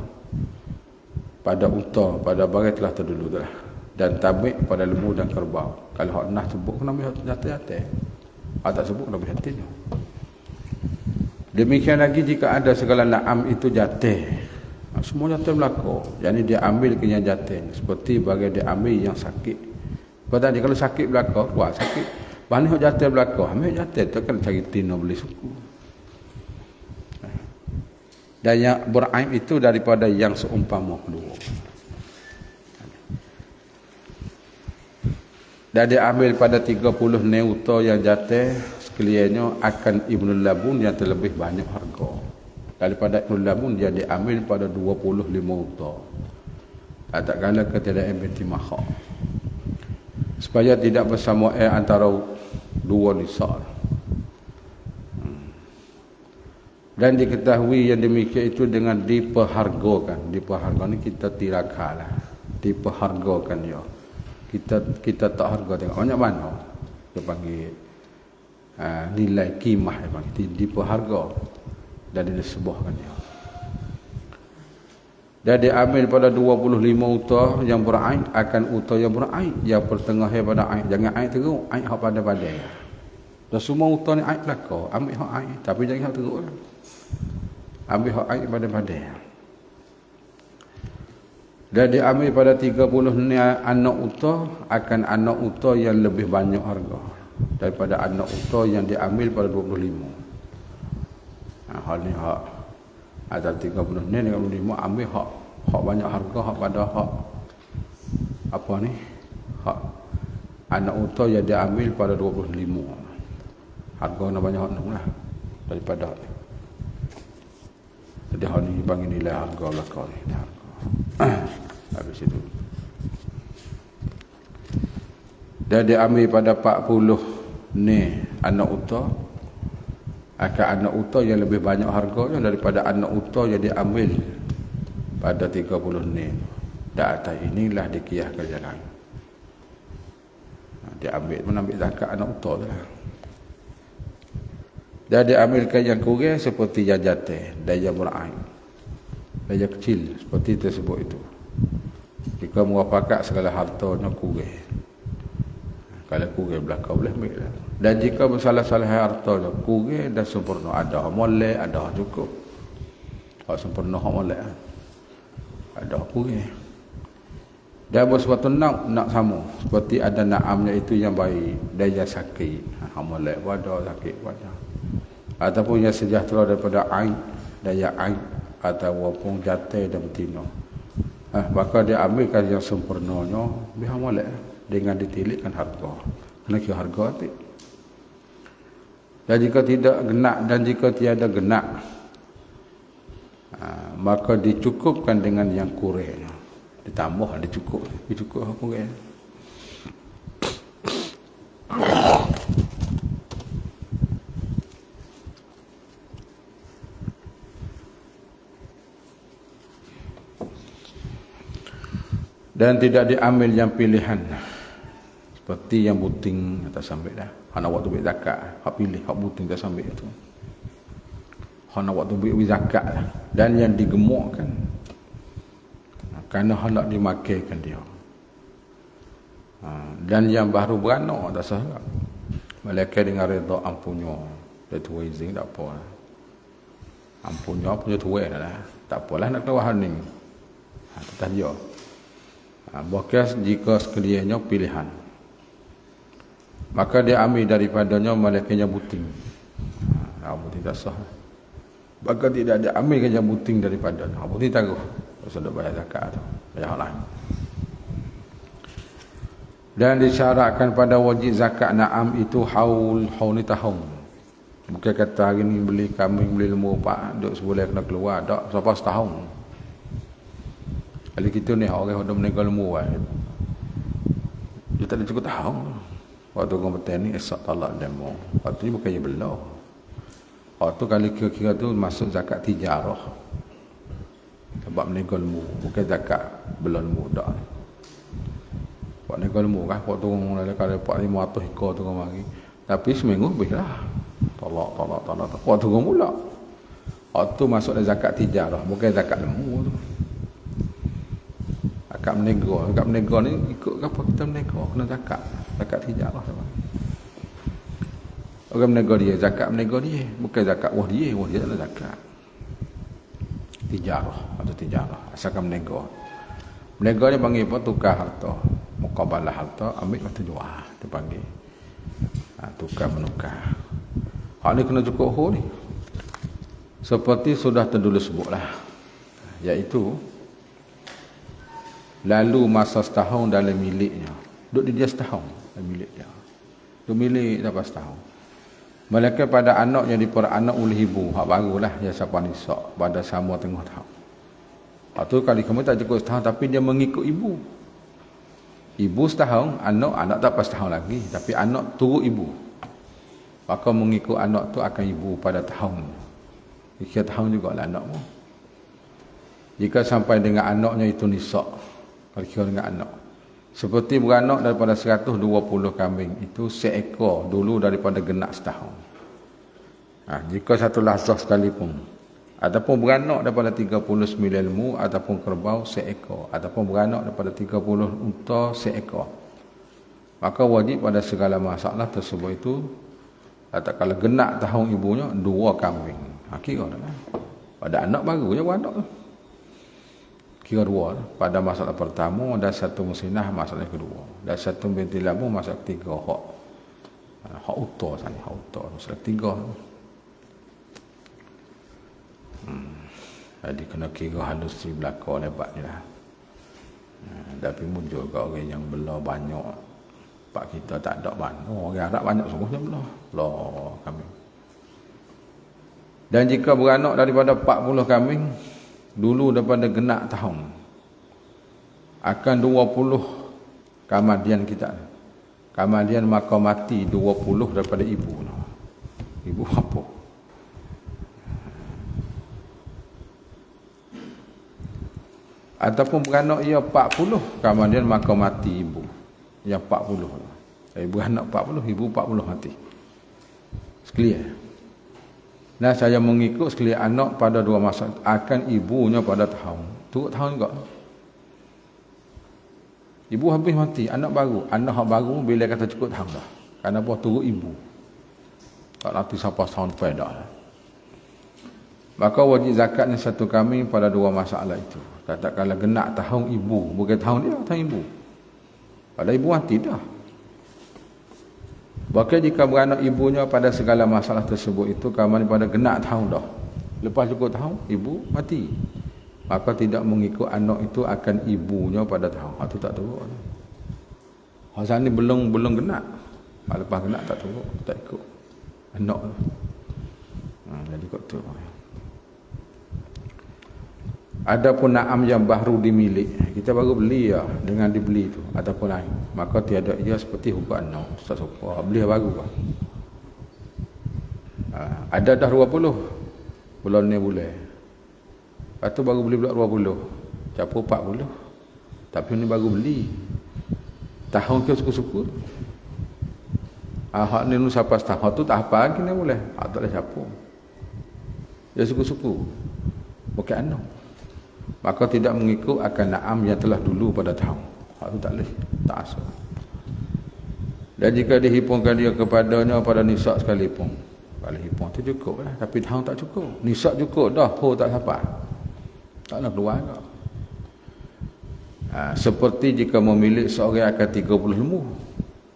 Pada unta, pada bagai telah terdulu dah. Dan tabik pada lembu dan kerbau. Kalau hak nah sebut kena ambil jatuh-jatuh. Tak sebut kena ambil hatinya. Demikian lagi jika ada segala naam itu jatuh. Semua jatuh berlaku. Jadi dia ambil ke yang jatuh. Seperti bagai dia ambil yang sakit. Kau tadi kalau sakit berlaku, wah sakit. Mana yang jatuh berlaku? Ambil jatuh. Itu kan cari tina beli suku. Dan yang beraib itu daripada yang seumpama kedua. Dan dia ambil pada 30 neuta yang jatuh. Sekaliannya akan Ibnul Labun yang terlebih banyak harga. Daripada Ibnul Labun dia diambil pada 25 unta. Tak kala ketiadaan binti makha. Supaya tidak bersama antara dua nisa. Dan diketahui yang demikian itu dengan diperhargakan. Diperhargakan ni kita tirakalah. Diperhargakan dia. Kita tak harga tengok banyak mana. Dia panggil nilai kimah dia panggil diperharga dan disebuhkan dia. Dan diambil pada 25 unta yang beraib akan unta yang beraib yang pertengahnya pada aib. Jangan aib teruk, aib hak pada badan. Dan semua unta ni aib belaka, ambil hak aib tapi jangan hak teruk lah. Ambil hak aib pada badan. Dan diambil pada 30 ni anak unta akan anak unta yang lebih banyak harga daripada anak unta yang diambil pada 25. Hal ni hak ada 30 ni dengan 25 ambil hak banyak harga hak pada hak apa ni hak anak unta yang diambil pada 25. Harga nak banyak hak lah daripada hak ni. Jadi hal ni bagi nilai harga belaka ni. Habis itu. Dan diambil pada 40 ni anak unta akan anak unta yang lebih banyak harganya daripada anak unta yang diambil pada 30 ni. Dan atas inilah dikiaskan jalan. Dia menambil zakat anak unta tu lah. Dan diambilkan yang kurang seperti yang jatuh dan yang beraib. Dan yang kecil seperti tersebut itu. Jika muafakat segala hartanya kurang. Kalau kurang belakang boleh ambil lah. Dan jika bersalah-salah hartanya kurang dan sempurna. Ada molek, ada cukup. Hak sempurna, hak molek. Ada kurang. Dan bersebatu nak sama. Seperti ada naamnya itu yang baik. Dan yang sakit. Hak molek pun ada, sakit pun ada. Ataupun yang sejahtera daripada aib. Dan yang aib. Ataupun jatuh dan betina. Maka dia ambilkan yang sempurnanya biar molek dengan ditilikkan harga. Kena kira harga tu. Dan jika tidak genak dan jika tiada genak, maka dicukupkan dengan yang kurang. Ditambah dicukup hak kurang. Dan tidak diambil yang pilihan seperti yang buting atas sambil dah. Hak waktu bagi zakat, hak pilih hak buting tak sambil itu. Hak waktu bagi zakat lah. Dan yang digemukkan kerana hendak dimakaikan dia. Dan yang baru beranak tak salah. Malaikat dengan redha ampunnya. Dia tua izin tak apa. Ampunnya punya tua dah. Tak apalah nak keluar ni. Tetap dia. Bekas jika sekaliannya pilihan, maka dia ambil daripadanya malaikatnya buting. Buting tak sah. Maka tidak ada ambilkan yang buting daripadanya. Buting taruh. Sudah bayar zakat tu. Bayar lain. Dan disyaratkan pada wajib zakat na'am itu haul ni tahun. Bukan kata hari ni beli kambing, beli lembu pak, duk sebulan kena keluar. Tak, sampai setahun. Kalau kita ni orang yang menegak lembu dia tak ada cukup tahu. Waktu orang petani esok talak demo. Waktu ni bukannya belah. Waktu kalau kira-kira tu masuk zakat tijarah. Sebab menegak lembu. Bukan zakat belah lembu dah. Buat menegak lembu kan. Waktu orang kalau 400-500 ekor tu orang mari. Tapi seminggu lebih lah. Talak. Waktu orang pula. Waktu masuk zakat tijarah. Bukan zakat lembu tu. Zakat menegak ni ikut apa kita menegak kena zakat tijarah sama. Orang menegak dia zakat menegak dia bukan zakat wah dia tak ada zakat. Tijarah atau tijarah asalkan menegak ni panggil apa tukar harta muqabalah harta ambil waktu jual tu panggil tukar menukar. Hak ni kena cukup ni seperti sudah terdulu sebutlah, iaitu lalu masa setahun dalam miliknya. Duduk dia setahun dalam milik dia. Duduk milik dapat setahun. Malaikat pada anak yang diperanak oleh ibu. Hak barulah yang siapa nisak pada sama tengah tahun. Hak tu kali kamu tak cukup setahun tapi dia mengikut ibu. Ibu setahun, anak tak pas setahun lagi. Tapi anak turut ibu. Maka mengikut anak tu akan ibu pada tahun. Jika tahun juga lah anak pun. Jika sampai dengan anaknya itu nisak. Kalau kira dengan anak. Seperti beranak daripada 120 kambing. Itu seekor dulu daripada genak setahun. Jika satu lahzah sekalipun. ataupun beranak daripada 39 lembu ataupun kerbau seekor, ataupun beranak daripada 30 unta seekor, maka wajib pada segala masalah tersebut itu tak kala genak tahun ibunya 2 kambing. Kira dah lah. Pada anak baru je beranak tu. Kira 2 lah. Pada masalah pertama dan 1 musinah masalah kedua. Dan 1 binti lambu masalah ketiga. Hak utah sana. Hak utah. Masalah ketiga. Jadi kena kira halus si belakang lebat ni lah. Tapi muncul ke orang yang belah banyak. Pak kita tak ada banyak. Orang Arab banyak sungguhnya belah. Belah kambing. Dan jika beranak daripada 40 kambing, dulu daripada genak tahun, akan 20 kamadian kita. Kamadian maka mati 20 daripada ibu. Ibu apa? Ataupun beranak ia 40, kamadian maka mati ibu. Yang 40. Ibu anak 40, ibu 40 mati. Sekalian. Nah, saya mengikut sekalian anak pada 2 masa akan ibunya pada tahun. Turut tahun juga. Ibu habis mati, anak baru. Anak baru bila kata cukup tahun dah. Kenapa turut ibu? Tak nanti sampai tahun depan dah. Maka wajib zakatnya 1 kambing pada 2 masalah itu. Katakanlah genak tahun ibu, bukan tahun dia, tahun ibu. Pada ibu mati dah. Bahkan jika beranak ibunya pada segala masalah tersebut itu, kamu pada genak tahun dah. Lepas cukup tahun, ibu mati. Maka tidak mengikut anak itu akan ibunya pada tahun. Itu tak turut. Pasal ni belum genak. Lepas genak tak turut, tak ikut anak tu. Jadi kot tu. Adapun na'am yang baru dimiliki, kita baru beli ya, dengan dibeli tu ataupun lain, maka tiada ia seperti hukum anak. Ustaz sopa beli baru kan. Ada dah 20 bulan ni boleh. Lepas tu baru beli pula 20. Campur 40. Tapi ni baru beli. Tahun ke suku-suku. Hak ni siapa setahun tu tak apa lagi ni boleh. Tak boleh campur. Dia suku-suku. Bukan anak. Maka tidak mengikut akan na'am yang telah dulu pada tahun. Hak tu tak boleh. Tak asal. Dan jika dihipungkan dia kepadanya pada nisak sekalipun. Kalau hipung tu cukup lah. Tapi tahun tak cukup. Nisak cukup dah. Tak sampai. Tak nak keluar tak. Seperti jika memilih seorang akan 30 lembu.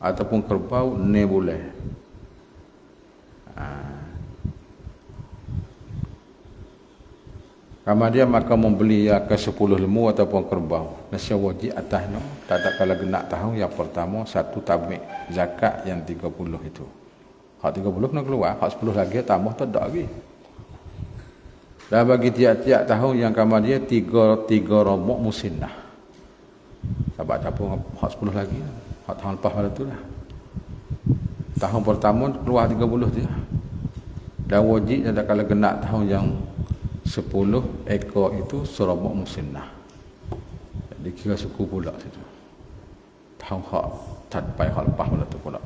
Ataupun kerbau, ni boleh. Kemudian maka membeli akan 10 lembu ataupun kerbau. Nasi wajib atasnya. Tak kala genak tahun yang pertama 1 tabik zakat yang 30 itu. Hak 30 kena keluar. Hak 10 lagi tambah tak ada lagi. Dan bagi tiap-tiap tahun yang kemudian 3 robok musinnah. Sebab capur hak 10 lagi. Hak tahun lepas pada tu lah. Tahun pertama keluar 30 dia. Dan wajib tak kala genak tahun yang 10 ekor itu serobok musinnah. Jadi kira suku pula situ. Tahun hak tanpai hak lepas pada tu pula.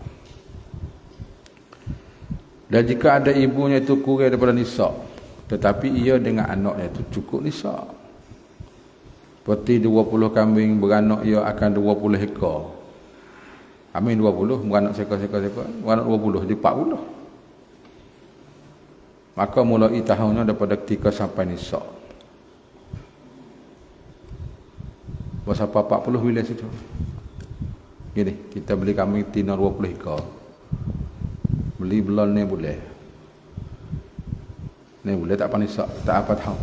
Dan jika ada ibunya itu kurang daripada nisab, tetapi ia dengan anaknya itu cukup nisab. Seperti 20 kambing beranak ia akan 20 ekor. Amin 20 beranak sekor-sekor, beranak 20 jadi 40. Maka mulai tahunnya daripada ketika sampai nisab. Berapa 40 bila situ. Gini, kita beli kambing tina 20 ekor. Beli belon ni boleh. Ni boleh tak apa nisab, tak apa tahun.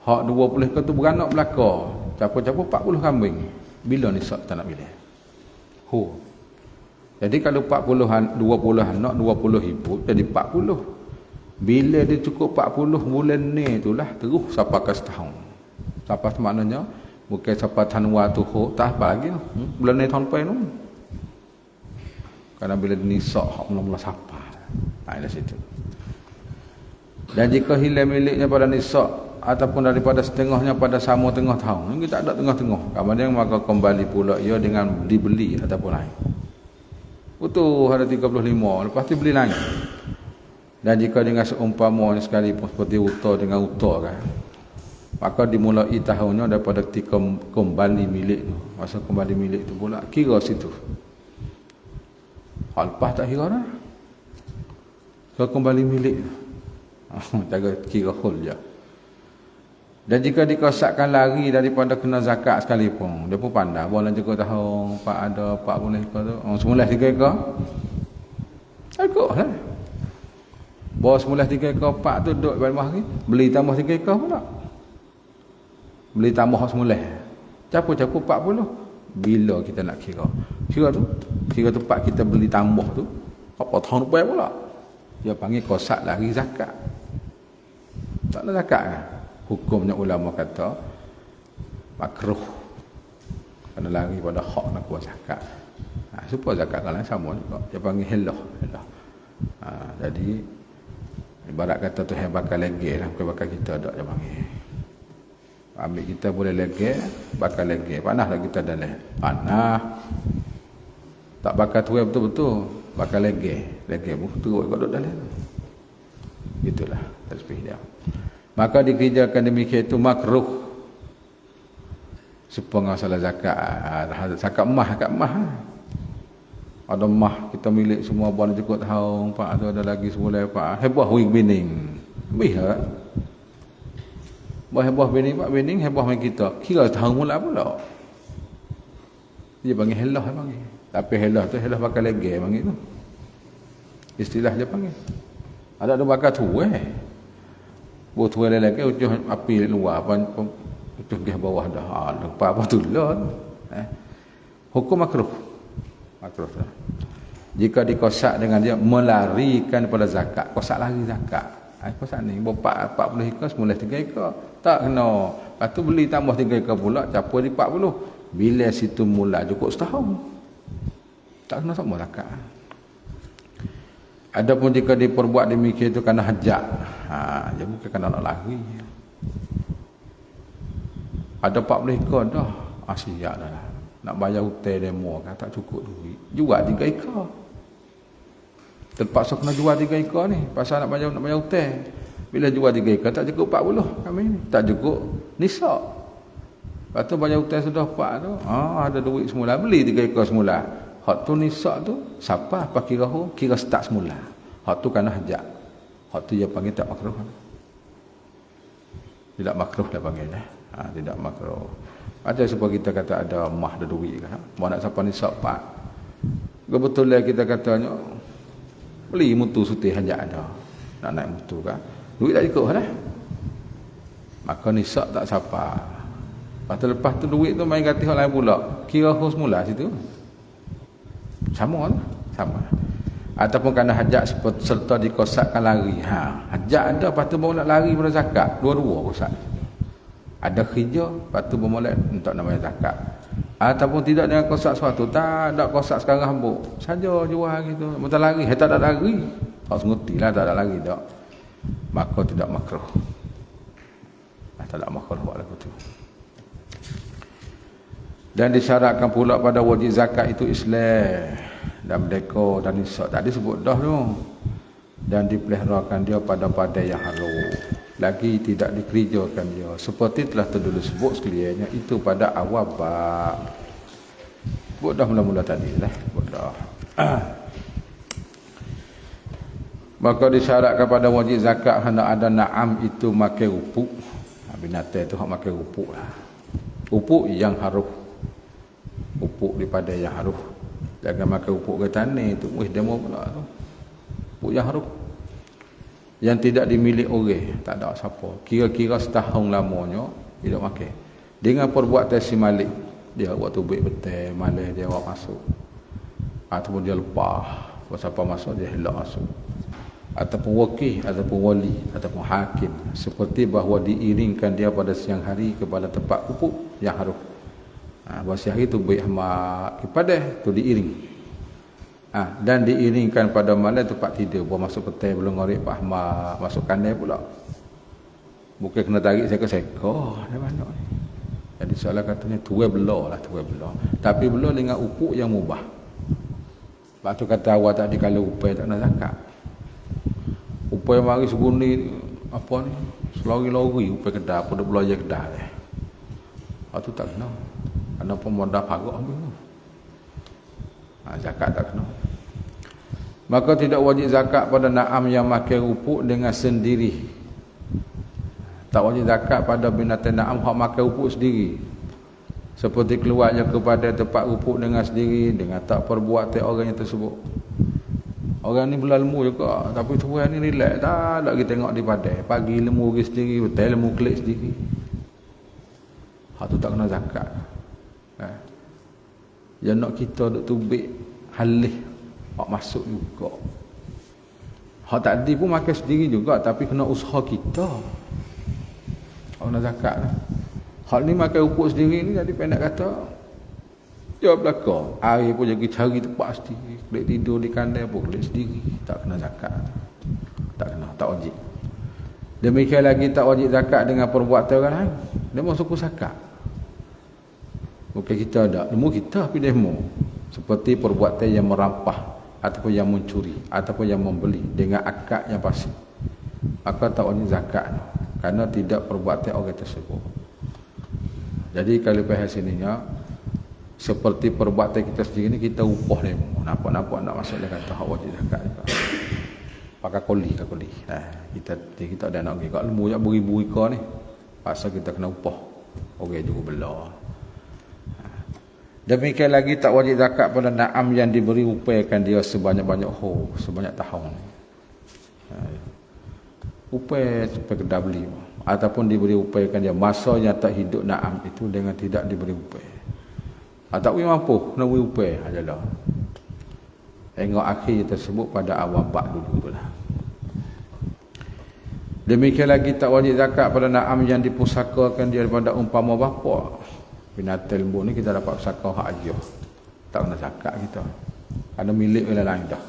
Hak 20 ekor tu beranak belaka. Capur-capur 40 kambing. Bila nisab tak nak pilih. Jadi kalau 20 anak, 20 ibu, jadi 40. Bila dia cukup 40 bulan ni itulah terus sampai ke setahun. Sampai maknanya bukan sampai tanwa tu tak apa lagi. Bulan ni tahun depan tu. Kerana bila nisab hak mula-mula sampai. Di situ. Dan jika hilang miliknya pada nisab ataupun daripada setengahnya pada sama tengah tahun, kita tak ada tengah-tengah. Kemudian maka kembali pula ia dengan dibeli ataupun lain. Betul ada 35, lepas tu beli lain. Dan jika dengan seumpama sekalipun seperti uta dengan uta kan, maka dimulai tahunnya daripada ketika kembali milik tu. Masa kembali milik tu pula kira situ. Hal lepas tak kira dah. Kalau kembali milik tu. Jaga kira hul je. Dan jika dikosakkan lari daripada kena zakat sekalipun, dia pun pandai. Boleh juga tahu pak ada, pak boleh ke tu. Semula 3 ekar. Ikut lah. Bawa semula 3 ekar, pak tu duduk balik hari. Beli tambah 3 ekar pula. Beli tambah semula. Capu-capu 40. Bila kita nak kira? Kira tu pak kita beli tambah tu. Apa tahun lepas pula? Dia panggil kosak lari zakat. Tak ada zakat kan? Hukumnya ulama kata makruh kena lari pada hak nak buat zakat. Supaya zakat kalau sama juga. Dia panggil helah. Jadi ibarat kata tu bakal legel lah, bukan bakal kita tak dia panggil. Ambil kita boleh legel, bakal legel. Panah tak kita dalam. Panah. Tak bakal tuai betul-betul, bakal legel. Legel pun teruk kat dalam. Itulah tasbih dia. Maka dikerjakan demikian itu makruh. Sepengah salah zakat. Zakat emas, Ada emas kita milik semua buat cukup tahu. Pak tu ada lagi semula pak. Hebah wing bining. Biha. Hebah bining, pak bining hebah mai kita. Kira tahu mula pula. Dia panggil helah panggil. Tapi helah tu helah bakal legel panggil tu. Istilah dia panggil. Ada bakal tu buat tu lelaki ujuh api luar ujuh di bawah dah. Lepas apa tu lah. Hukum makruh. Makruh tu. Jika dikosak dengan dia melarikan pada zakat, kosak lari zakat. Kosak ni bapak 40 ekar semula 3 ekar. Tak kena. Lepas tu beli tambah 3 ekar pula campur di 40. Bila situ mula cukup setahun. Tak kena sama zakat. Adapun jika diperbuat demikian itu kerana hajat. Dia bukan kerana nak lari. Ada 40 ekar dah. Siap dah lah. Nak bayar hutang demo kan tak cukup duit. Jual 3 ekar. Terpaksa kena jual 3 ekar ni. Pasal nak bayar hutang. Bila jual 3 ekar tak cukup 40 kami ni. Tak cukup nisab. Lepas tu bayar hutang sudah 4 tu. Ada duit semula. Beli 3 ekar semula. Hak tu nisab tu siapa apa kira start semula. Hak tu kerana hajat. Hak tu dia panggil tak makruh. Tidak makruh dia panggil tidak makruh. Ada sebab kita kata ada mah ada duit kan. Mau nak siapa nisab pak. Kebetulan kita katanya beli mutu sutih hajat ada. Nak naik mutu kan. Duit tak cukup dah. Maka nisab tak siapa. Lepas tu duit tu main ganti orang lain pula. Kira khus mula situ. Sama. Ataupun kerana hajat serta dikosakkan lari. Hajat ada, lepas tu baru nak lari pada zakat. Dua-dua kosak. Ada kerja, lepas tu bermulai untuk namanya zakat. Ataupun tidak dengan kosak suatu. Tak ada kosak sekarang hambuk. Saja jual gitu. Bentar lari. Tak ada lari. Harus ngerti lah tak ada lari tak. Maka tidak makruh. Tak ada makruh buat lagu tu. Dan disyaratkan pula pada wajib zakat itu Islam dan merdeka dan nisab. Tadi sebut dah tu. Dan dipeliharakan dia pada yang halus. Lagi tidak dikerjakan dia. Seperti telah terdulu sebut sekaliannya itu pada awal bab. Sebut dah mula-mula tadi lah. Sebut dah. Maka disyaratkan pada wajib zakat hendak ada na'am itu makan rupuk. Binatang tu hak makan rupuk lah. Rupuk yang haruh. Upuk daripada yang haruh. Jangan makan upuk ke tanah tu. Demo pula tu. Upuk yang haruh. Yang tidak dimiliki orang. Tak ada siapa. Kira-kira setahun lamanya. Tidak makan. Dengan perbuatan si Malik. Dia waktu baik betul. Malik dia awak masuk. Ataupun dia lepas. Siapa masuk dia helak masuk. Ataupun wakil. Ataupun wali. Ataupun hakim. Seperti bahawa diiringkan dia pada siang hari kepada tempat upuk yang haruh. Bahasa hari tu baik hamak kepada tu diiring. Dan diiringkan pada malam tempat tidur. Buat masuk petai belum ngorek Pak Ahmad. Masuk kandai pula. Bukan kena tarik seko-seko. Dari mana ni? Jadi soalan katanya tuai belah lah. Tuai belah. Tapi belah dengan upuk yang mubah. Sebab tu kata awal tadi kalau upai tak nak zakat. Upaya mari seguni apa ni? Selori-lori upaya kedah pada belanja kedah ni. Tu tak kena. Karena pemodah pagak ambil. Zakat tak kena. Maka tidak wajib zakat pada na'am yang makan rupuk dengan sendiri. Tak wajib zakat pada binatang na'am hak makan rupuk sendiri. Seperti keluarnya kepada tempat rupuk dengan sendiri, dengan tak perbuatan orang yang tersebut. Orang ni belah lemu juga, tapi tuan ni relax, tak nak kita tengok di padai. Pagi lemu pergi sendiri, betul lemu klik sendiri. Hak tu tak kena zakat. Yang nak kita duk tubik halih hak masuk juga. Hak tadi pun makan sendiri juga, tapi kena usaha kita. Hak kena zakat lah. Hak ni makan rupuk sendiri ni jadi pendek kata jawab belakang. Air pun jadi cari tempat sendiri. Kulit tidur di kandai pun kulit sendiri. Tak kena zakat. Tak kena, tak wajib. Demikian lagi tak wajib zakat dengan perbuatan orang lain. Demo suku zakat. Bukan kita ada. Demo kita tapi demo. Seperti perbuatan yang merampah ataupun yang mencuri ataupun yang membeli dengan akad yang pasti. Maka tak wajib zakat. Kerana tidak perbuatan orang tersebut. Jadi kalau bahas sininya seperti perbuatan kita sendiri ni kita upah demo. Nampak-nampak nak masuk dia kata hak wajib zakat juga. Pakai koli ke koli. Kita ada nak pergi kat lembu jak beribu ika ni. Pasal kita kena upah. Orang juga belah. Demikian lagi tak wajib zakat pada na'am yang diberi upayakan dia sebanyak-banyak sebanyak tahun. Upaya supaya kedah beli. Ataupun diberi upayakan dia masa yang tak hidup na'am itu dengan tidak diberi upaya. Tak boleh mampu, kena beri upaya ajalah. Tengok akhir tersebut pada awal bak dulu tu lah. Demikian lagi tak wajib zakat pada na'am yang dipusakakan dia daripada umpama bapa. Binatang lembu ni kita dapat pusaka hak ayah. Tak kena zakat kita. Ada milik orang lain dah.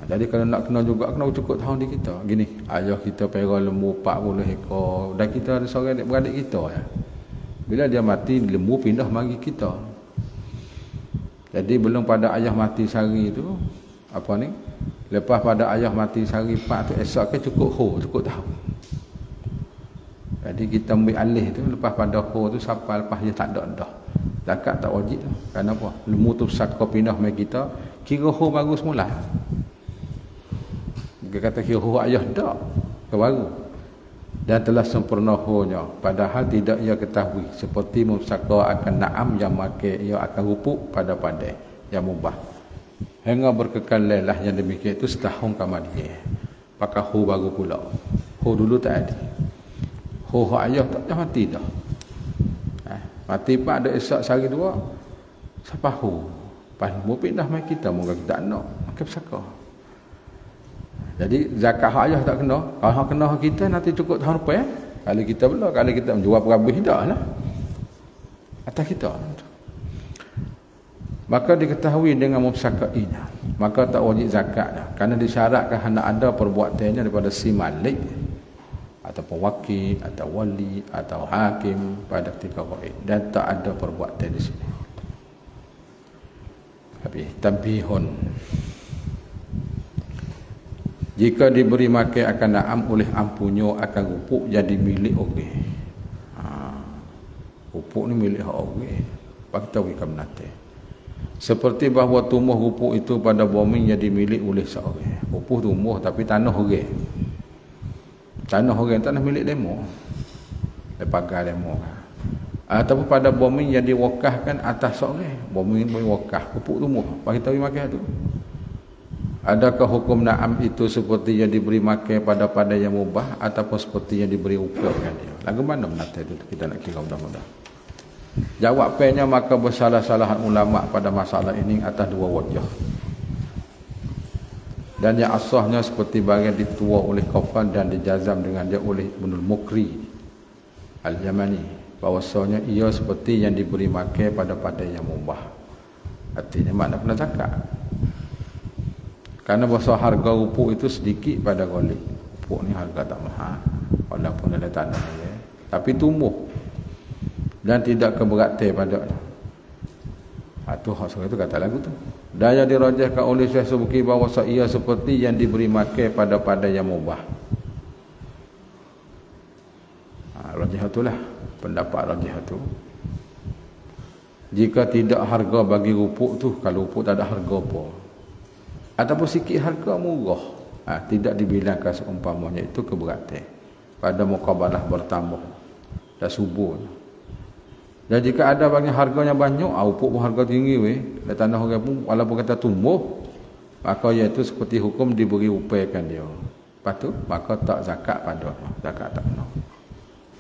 Jadi kalau nak kena juga, kena cukup tahun di kita. Gini, ayah kita pera lembu 40 ekor. Dan kita ada seorang adik-beradik kita ya. Bila dia mati, lembu pindah mari kita. Jadi belum pada ayah mati sehari tu, apa ni? Lepas pada ayah mati sehari 4 tu, esok ke cukup tahun. Jadi kita ambil alih tu, lepas pada tu sampai lepas dia tak ada dah. Zakat tak wajib. Kenapa? Lembu tu saka pindah mari kita, kira baru semula. Dia kata kira ayah tak ke baru dan telah sempurna honya padahal tidak ia ketahui seperti musaka akan na'am yang makan ia akan rupuk pada padai yang mubah hingga berkekal lelah yang demikian itu setahun kemudian pakai baru pula dulu tak ada ayah tak dah mati dah mati pak ada esok sehari dua siapa pas mau pindah mai kita moga kita nak makan pusaka. Jadi zakat hak ayah tak kena. Kalau hak kena hak kita nanti cukup tahun depan ya. Kalau kita belum, kalau kita menjual berhabis dah lah. Atas kita. Maka diketahui dengan mufsakainya. Maka tak wajib zakat dah. Kerana disyaratkan hendak ada perbuatannya daripada si malik ataupun wakil atau wali atau hakim pada ketika gaib dan tak ada perbuatan di sini. Habis tambihun. Jika diberi makan akan na'am oleh ampunyo akan rupuk jadi milik orang. Rupuk ni milik orang. Bagi tahu ikan menate. Seperti bahawa tumbuh rupuk itu pada bumi jadi milik oleh seorang. Rupuk tumbuh tapi tanah orang. Tanah milik demo. Pagar demo. Ataupun pada bumi yang diwakafkan atas seorang. Bumi wakaf. Rupuk tumbuh. Bagi tahu makan tu. Adakah hukum na'am itu seperti yang diberi makan pada yang mubah ataupun seperti yang diberi upayakan dia? Lagu mana menata itu kita nak kira mudah-mudah. Jawabannya maka bersalah-salahan ulama pada masalah ini atas dua wajah. Dan yang asahnya seperti bagian ditua oleh Qafan dan dijazam dengan dia oleh Ibnul Mukri Al-Yamani bahawasanya ia seperti yang diberi makan pada yang mubah. Artinya makna kena zakat. Karena bahasa harga rupuk itu sedikit pada golek. Rupuk ni harga tak mahal. Walaupun ada tanah ya. Tapi tumbuh. Dan tidak keberatan padanya. tu hak itu kata lagu tu. Dan yang dirajahkan oleh Syekh Subki bahawa ia seperti yang diberi makan pada yang mubah. Rajah itulah pendapat rajah tu. Jika tidak harga bagi rupuk tu, kalau rupuk tak ada harga apa, ataupun sikit harga murah, tidak dibilangkan seumpamanya itu keberatan pada muqabalah bertambah dah subur. Dan jika ada bagi harganya banyak, rupuk pun harga tinggi dan tanah orang pun walaupun kata tumbuh, maka iaitu seperti hukum diberi upaikan dia. Lepas tu maka tak zakat pada zakat tak kena.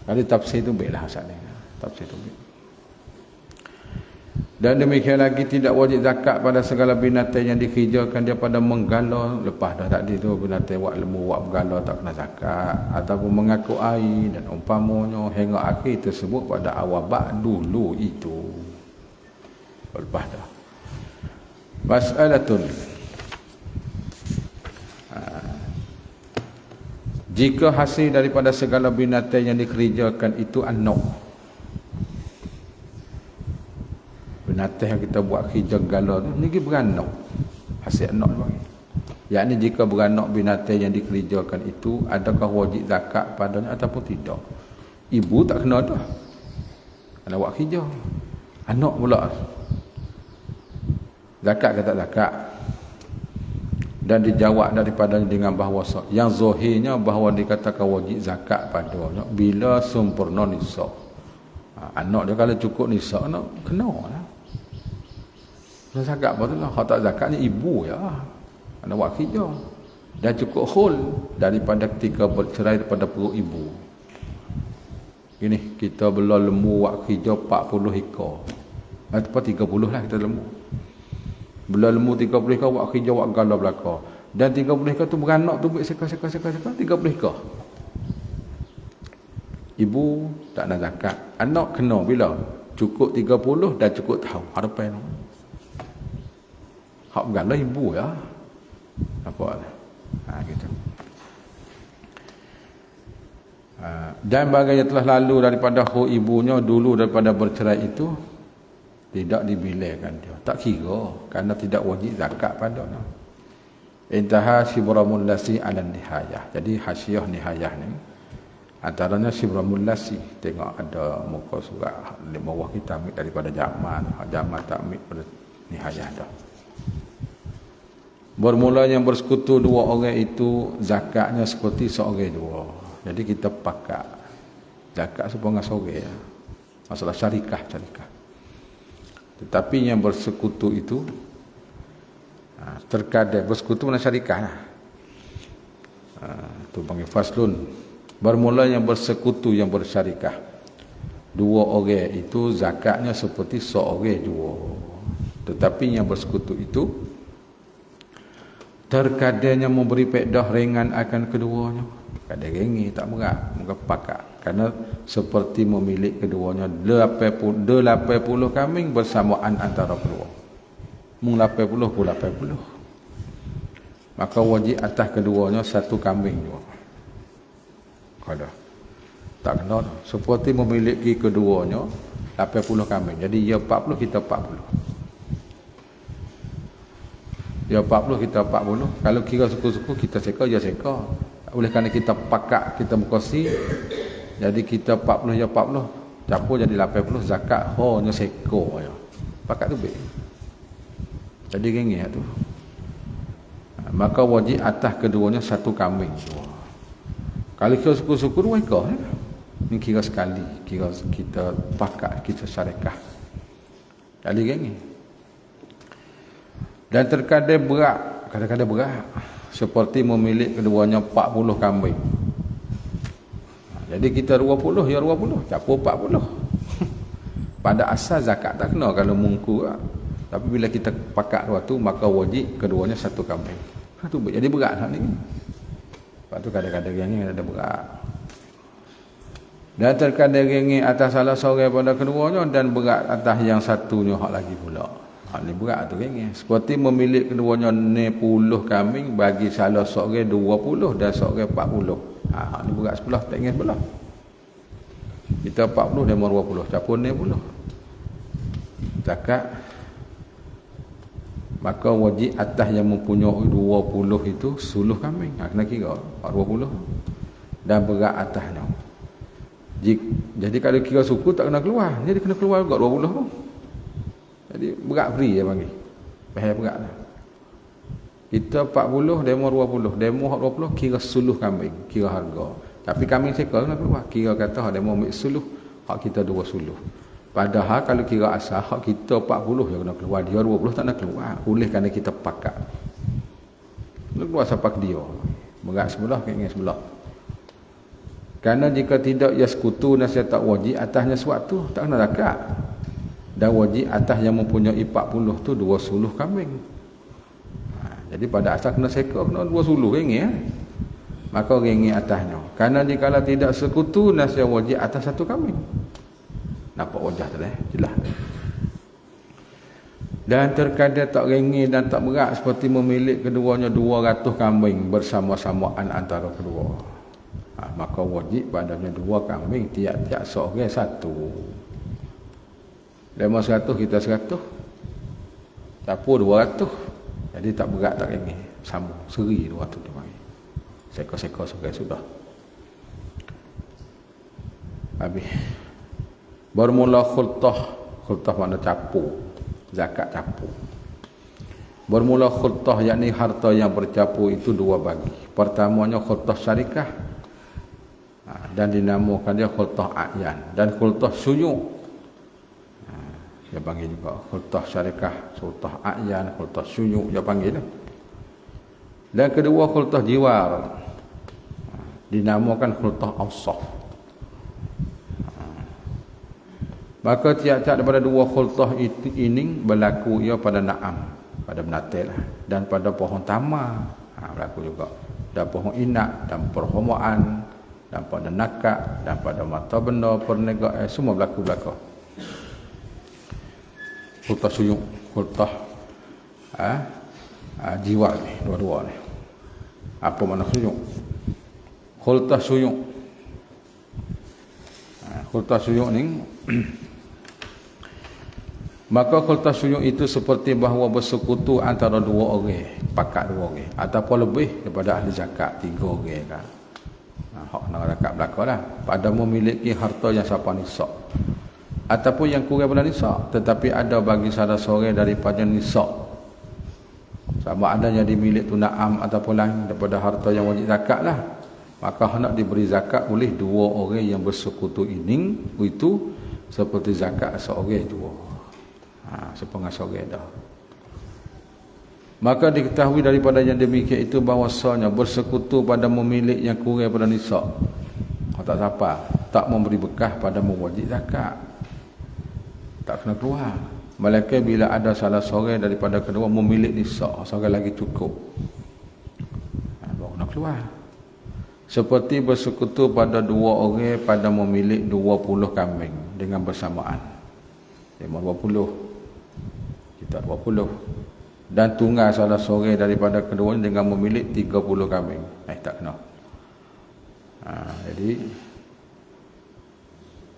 Jadi tafsir tu baiklah asalnya. Tafsir tu baik. Dan demikian lagi tidak wajib zakat pada segala binatang yang dikhijakan dia pada menggala. Lepas dah tadi tu binatang buat lembu, buat bergala tak kena zakat. Ataupun mengaku air dan umpamanya hingga akhir tersebut pada awal bak dulu itu. Lepas dah. Mas'alatun. Jika hasil daripada segala binatang yang dikerjakan itu anak. Binatang yang kita buat kerja gala tu ni beranak. Hasil anak bagi. Yakni jika beranak binatang yang dikerjakan itu, adakah wajib zakat padanya ataupun tidak? Ibu tak kena dah. Kena buat kerja. Anak pula. Zakat ke tak zakat? Dan dijawab daripadanya dengan bahawa yang zahirnya bahawa dikatakan wajib zakat padanya bila sempurna nisab. Anak dia kalau cukup nisab nak kena lah. Dan zakat apa tu lah? Hak tak zakatnya ibu ya. Anak buat kerja. Dan cukup hul daripada ketika bercerai daripada perut ibu. Ini kita bela lembu buat kerja 40 ekor. Atau 30 lah kita lembu. Bela lembu 30 ekor buat kerja buat gala belaka. Dan 30 ekor tu beranak tu buat sekar 30 ekor. Ibu tak nak zakat. Anak kena bila? Cukup 30 dan cukup tahun. Harapan. Hak bergala ibu ya. Apa lah. Gitu. Dan bagai yang telah lalu daripada hak ibunya dulu daripada bercerai itu, tidak dibilangkan dia. Tak kira. Kerana tidak wajib zakat padanya. Intaha Shibramul Lasi ala nihayah. Jadi hasyiah nihayah ni antaranya Shibramul Lasi. Tengok ada muka surat di bawah kita ambil daripada Jamal. Jamal tak ambil pada nihayah dah. Bermula yang bersekutu dua orang itu zakatnya seperti seorang dua. Jadi kita pakat zakat sepengat seorang ya. Masalah syarikah. Tetapi yang bersekutu itu terkadang bersekutu mana syarikah lah. Itu panggil faslun. Bermula yang bersekutu yang bersyarikah. Dua orang itu zakatnya seperti seorang dua. Tetapi yang bersekutu itu terkadangnya memberi pedah ringan akan keduanya. Kadang ringi tak berat, muka pakat. Karena seperti memiliki keduanya 80 kambing bersamaan antara kedua. Mung 80 pun 80. Maka wajib atas keduanya satu kambing juga. Kada. Tak kena. Seperti memiliki keduanya 80 kambing. Jadi ia 40 kita 40. Dia 40 kita 40. Kalau kira suku-suku kita seka dia seka. Oleh kerana kita pakat kita berkongsi, jadi kita 40 ya 40, campur jadi 80 zakat hanya seko ya. Pakat tu baik. Jadi gengih tu. Maka wajib atas keduanya satu kambing. Kalau kira suku-suku dua ekor ni kira sekali, kira kita pakat kita syarikah. Jadi gengih. Dan terkadang berat, kadang-kadang berat. Seperti memiliki keduanya 40 kambing. Jadi kita 20, ya 20, capur 40. Pada asal zakat tak kena kalau mungku. Tapi bila kita pakat waktu, maka wajib keduanya satu kambing. Itu jadi berat hal ni. Lepas tu kadang-kadang yang ada berat. Dan terkadang yang atas salah seorang pada keduanya dan berat atas yang satunya hak lagi pula. Hak ni berat tu kan. Seperti memiliki keduanya 60 kambing bagi salah seorang 20 dan seorang 40. Hak ni berat sebelah tak ingat sebelah. Kita 40 dan 20 capur 60. Zakat maka wajib atas yang mempunyai 20 itu suluh kambing. Kena kira 20 dan berat atasnya. Jadi kalau kira suku tak kena keluar, jadi kena keluar juga 20 pun. Jadi berat free dia panggil. Bahaya berat lah. Kita 40, demo 20. Demo 20 kira suluh kambing, kira harga. Tapi kambing seekor kena keluar. Kira kata demo ambil suluh, hak kita 2 suluh. Padahal kalau kira asal hak kita 40 yang kena keluar, dia 20 tak nak keluar. Oleh kerana kita pakat. Keluar sepak dia. Berat sebelah kena sebelah. Kerana jika tidak ia sekutu nasihat tak wajib atasnya suatu tak kena zakat. Dan wajib atas yang mempunyai 40 tu 2 suluh kambing. Jadi pada asal kena seekor kena 2 suluh ringgit maka ringgit atasnya. Kerana jika tidak sekutu nasihat wajib atas 1 kambing. Nampak wajah tu jelas. Dan terkadang tak ringgit dan tak berat seperti memiliki keduanya 200 kambing bersama-samaan antara kedua. Maka wajib padanya 2 kambing, tiap-tiap seorang 1. Demo 100 kita 100. Dapur 200. Jadi tak berat tak ringgit. Sama seri 200 tu panggil. Seko-seko sudah. Habis. Bermula khultah makna capur. Zakat capur. Bermula khultah yakni harta yang bercapur itu 2 bagi. Pertamanya khultah syarikah dan dinamakan dia khultah a'yan dan khultah syuyuk. Dia panggil juga khultah syarikah, khultah a'yan, khultah syuyuk dia panggil. Dan kedua khultah jiwar. Dinamakan khultah awsaf. Maka tiap-tiap daripada 2 khultah ini berlaku ia pada na'am, pada benatil dan pada pohon tamar. Berlaku juga. Dan pohon inak dan perhomaan dan pada nakak dan pada mata benda perniagaan semua berlaku. Khultah suyuk, khultah jiwa ni, dua-dua ni. Apa makna suyuk? Khultah suyuk. Khultah suyuk ni maka khultah suyuk itu seperti bahawa bersekutu antara 2 orang, pakat 2 orang ataupun lebih daripada ahli zakat 3 orang kan. Hak nak zakat belaka dah. Pada memiliki harta yang siapa nisab ataupun yang kurang pada nisab, tetapi ada bagi salah seorang daripada nisab. Sama ada yang dimiliki tu na'am ataupun lain daripada harta yang wajib zakat lah. Maka hendak diberi zakat oleh 2 orang yang bersekutu ini, itu seperti zakat seorang 2. Sepengah seorang dah. Maka diketahui daripada yang demikian itu bahawasanya bersekutu pada memilik yang kurang pada nisab. Tak siapa, tak memberi bekah pada mewajib zakat. Tak kena keluar. Malaikat bila ada salah seorang daripada kedua memilik nisab, seorang lagi cukup. Baru kena keluar. Seperti bersekutu pada 2 orang pada memilik 20 kambing dengan bersamaan. 20. Kita 20. Dan tunggal salah seorang daripada keduanya dengan memiliki 30 kambing. Tak kena. Jadi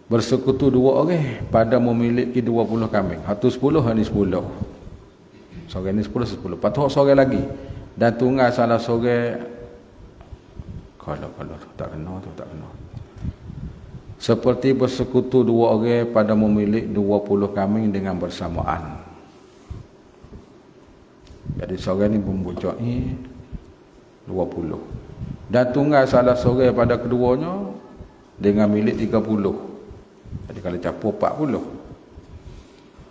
bersekutu 2 orang pada memiliki 20 kambing. Satu 10, ini 10. Seorang ni 10, 10. Patut seorang lagi. Dan tunggal salah seorang, kalau tak kena tu tak kena. Seperti bersekutu 2 orang pada memiliki 20 kambing dengan bersamaan. Jadi seorang ni membucai 20. Dan tunggal salah seorang pada keduanya dengan milik 30. Jadi kalau capur 40.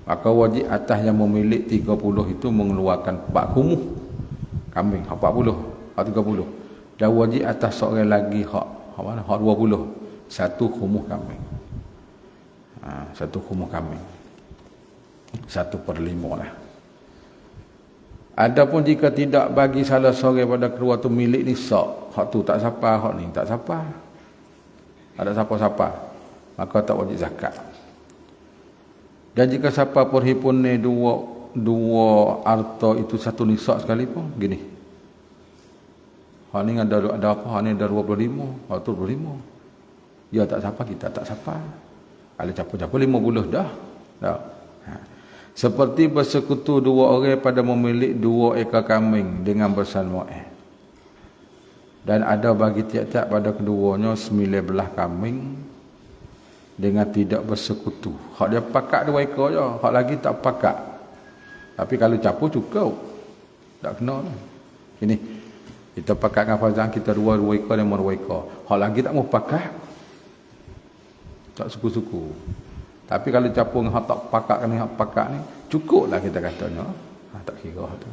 Maka wajib atas yang memiliki 30 itu mengeluarkan 4 kumuh kambing, 40, 30. Dan wajib atas seorang lagi hak mana? Hak 20. 1 kumuh kambing. 1 kumuh kambing. 1/5 lah. Adapun jika tidak bagi salah seorang pada kedua tu milik nisab, hak tu tak siapa, hak ni tak siapa. Ada siapa-siapa, maka tak wajib zakat. Dan jika siapa perhipun ni dua harta itu 1 nisab sekalipun, gini. Hak ni ada apa? Hak ni ada 25, hak tu 25. Ya tak siapa, kita tak siapa. Kalau capur-capur 50 dah. Seperti bersekutu dua orang pada memiliki 2 ekor kambing dengan bersama. Dan ada bagi tiap-tiap pada keduanya 9 kambing dengan tidak bersekutu. Hak dia pakat 2 ekor je, hak lagi tak pakat. Tapi kalau capur cukup. Tak kena lah. Ini kita pakat dengan Fazan, kita 2 ekor dan 2 ekor. Hak lagi tak mau pakat. Tak suku-suku. Tapi kalau capur dengan hak tak pakat ni, hak pakat ni, cukuplah kita katanya. Tak kira tu.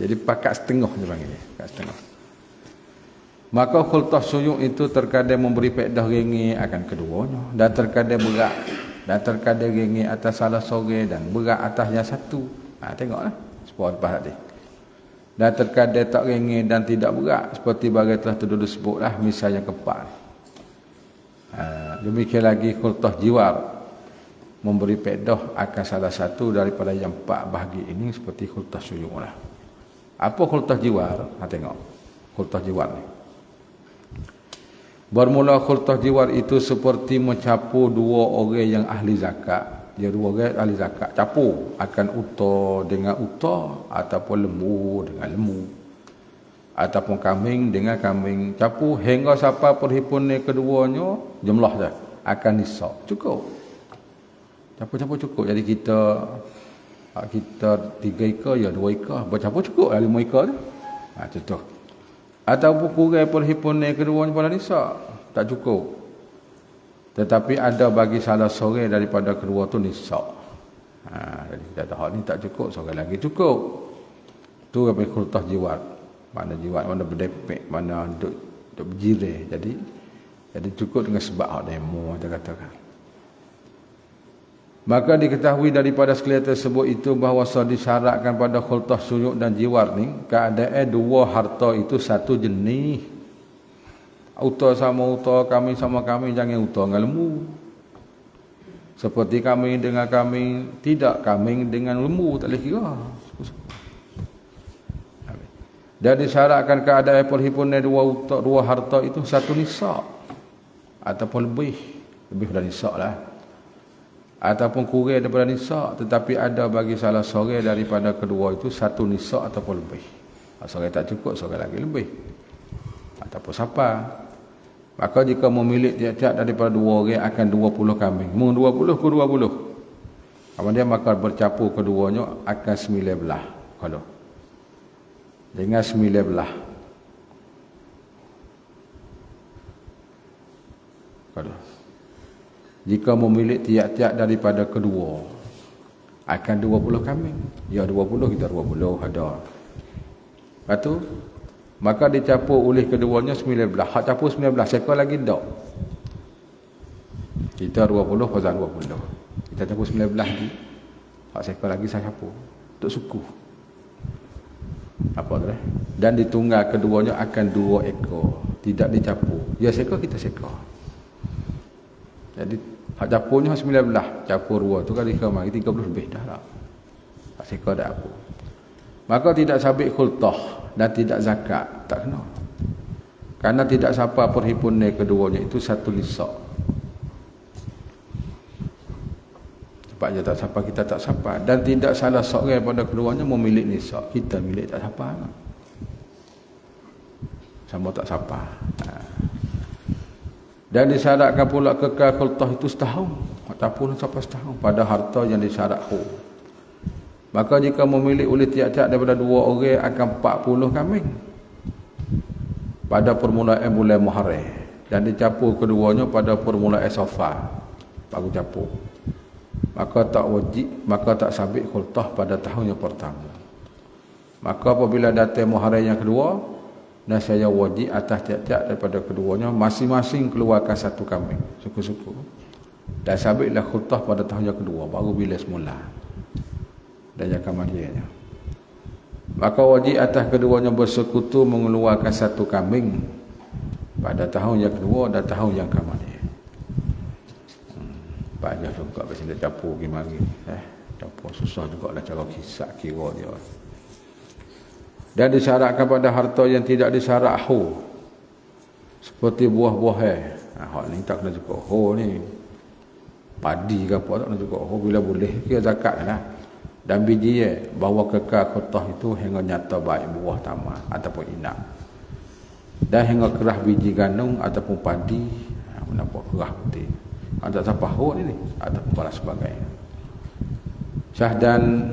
Jadi pakat setengah dia panggil dia. Pakat setengah. Maka khultah suyuk itu terkadang memberi faedah ringi akan keduanya, dan terkadang berat, dan terkadang ringi atas salah seorang dan berat atasnya satu. Tengoklah sebuah lepas tadi. Dan terkadang tak ringi dan tidak berat, seperti bagai telah terduduk sebutlah, misalnya keempat. Demikian lagi khultah jiwar memberi faedah akan salah satu daripada yang 4 bahagi ini, seperti khultah suyuk lah. Apa khultah jiwar? Tengok khultah jiwar ni. Bermula khultah jiwar itu seperti mencapu 2 orang yang ahli zakat. Dia 2 orang ahli zakat. Capu akan unta dengan unta, ataupun lembu dengan lembu, ataupun kambing dengan kambing. Capu hingga siapa perhimpunan keduanya, jumlah dah akan nisab. Cukup. Capu-capu cukup. Jadi kita 3 ekor ya 2 ekor. Bercapu cukup lah 5 ekor tu. Contoh. Ataupun kurang perhimpunan keduanya pada nisab, tak cukup. Tetapi ada bagi salah seorang daripada kedua tu nisab. Jadi kita tahu ni tak cukup, seorang lagi cukup. Tu apa khultah jiwat. Mana jiwat, mana berdepek, mana duk berjirih. Jadi cukup dengan sebab hak demo kita katakan. Maka diketahui daripada sekalian tersebut itu bahawa disyaratkan pada khultah suyuk dan jiwar ni keadaan 2 harta itu satu jenis. Unta sama unta, kambing sama kambing, jangan unta dengan lembu. Seperti kambing dengan kambing, tidak kambing dengan lembu, tak boleh kira. Dan disyaratkan keadaan perhimpunan 2 harta itu satu nisab ataupun lebih dari nisab lah. Ataupun kurang daripada nisab, tetapi ada bagi salah seorang daripada kedua itu satu nisab ataupun lebih. Seorang tak cukup, seorang lagi lebih, ataupun siapa. Maka jika memilih tiap-tiap daripada 2 orang akan 20 kambing, 20 ke 20, kemudian maka bercampur keduanya akan 19. Kalau dengan 19, kalau jika memilih tiap-tiap daripada kedua akan 20 kambing. Ya 20, kita 20 ada. Lepas tu maka dicampur oleh keduanya 19. Hak campur 19, sekor lagi tak. Kita 20, Fazan 20. Kita campur 19 lagi. Hak sekor lagi saya campur. Untuk suku. Apa tu? Dan ditunggal keduanya akan 2 ekor. Tidak dicampur. Ya sekor, kita sekor. Jadi hak campurnya 19, campur 2 tu kali kemari 30 lebih dah lah. Hak sekor dah apa. Maka tidak sabit khultah dan tidak zakat, tak kena. Karena tidak sapa perhimpunan keduanya itu satu nisab. Sebabnya tak sapa, kita tak sapa. Dan tidak salah seorang pada keduanya memilih nisab. Kita milik tak sapa. Sama tak sapa. Dan disyaratkan pula kekal khultah itu setahun ataupun sampai setahun pada harta yang disyarat khul. Maka jika memilih oleh tiap-tiap daripada 2 orang akan 40 kambing pada permulaan bulan Muharram, dan dicampur keduanya pada permulaan Safar baru campur, maka tak wajib, maka tak sabit khultah pada tahun yang pertama. Maka apabila datang Muharram yang kedua, dan saya wajib atas tiap-tiap daripada keduanya masing-masing keluarkan 1 kambing suku-suku, dan sabitlah khultah pada tahun yang kedua baru bila semula dan yang kematiannya. Maka wajib atas keduanya bersekutu mengeluarkan 1 kambing pada tahun yang kedua dan tahun yang kematian. Banyak juga biasanya campur pergi mari. Campur susah juga lah cara kisah kira dia. Dan disyaratkan pada harta yang tidak disyarat ho, seperti buah-buahan. Hak ni tak kena cukup ho ni. Padi ke apa tak kena cukup ho, bila boleh kira zakat lah. Dan biji bahawa kekal khultah itu hingga nyata baik buah tamat ataupun inak. Dan hingga kerah biji gandum ataupun padi, nampak kerah putih. Ada siapa hut ini ataupun balas sebagainya. Syahdan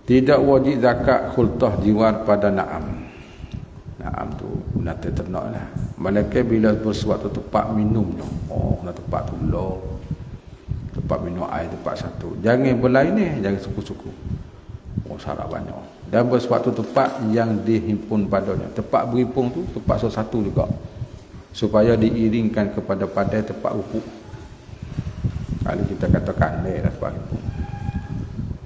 tidak wajib zakat khultah jiwar pada na'am. Na'am tu nanti ternak lah. Malaikat bila bersuatu tempat minumnya, kena tempat tular, tempat minum air, tempat satu. Jangan berlain ni, jangan suku-suku. Syarat banyak. Dan bersuatu tempat yang dihimpun padanya. Tempat berhimpun tu tempat satu juga, supaya diiringkan kepada padai tempat rupuk. Kalau kita katakan ni dah tempat rupuk.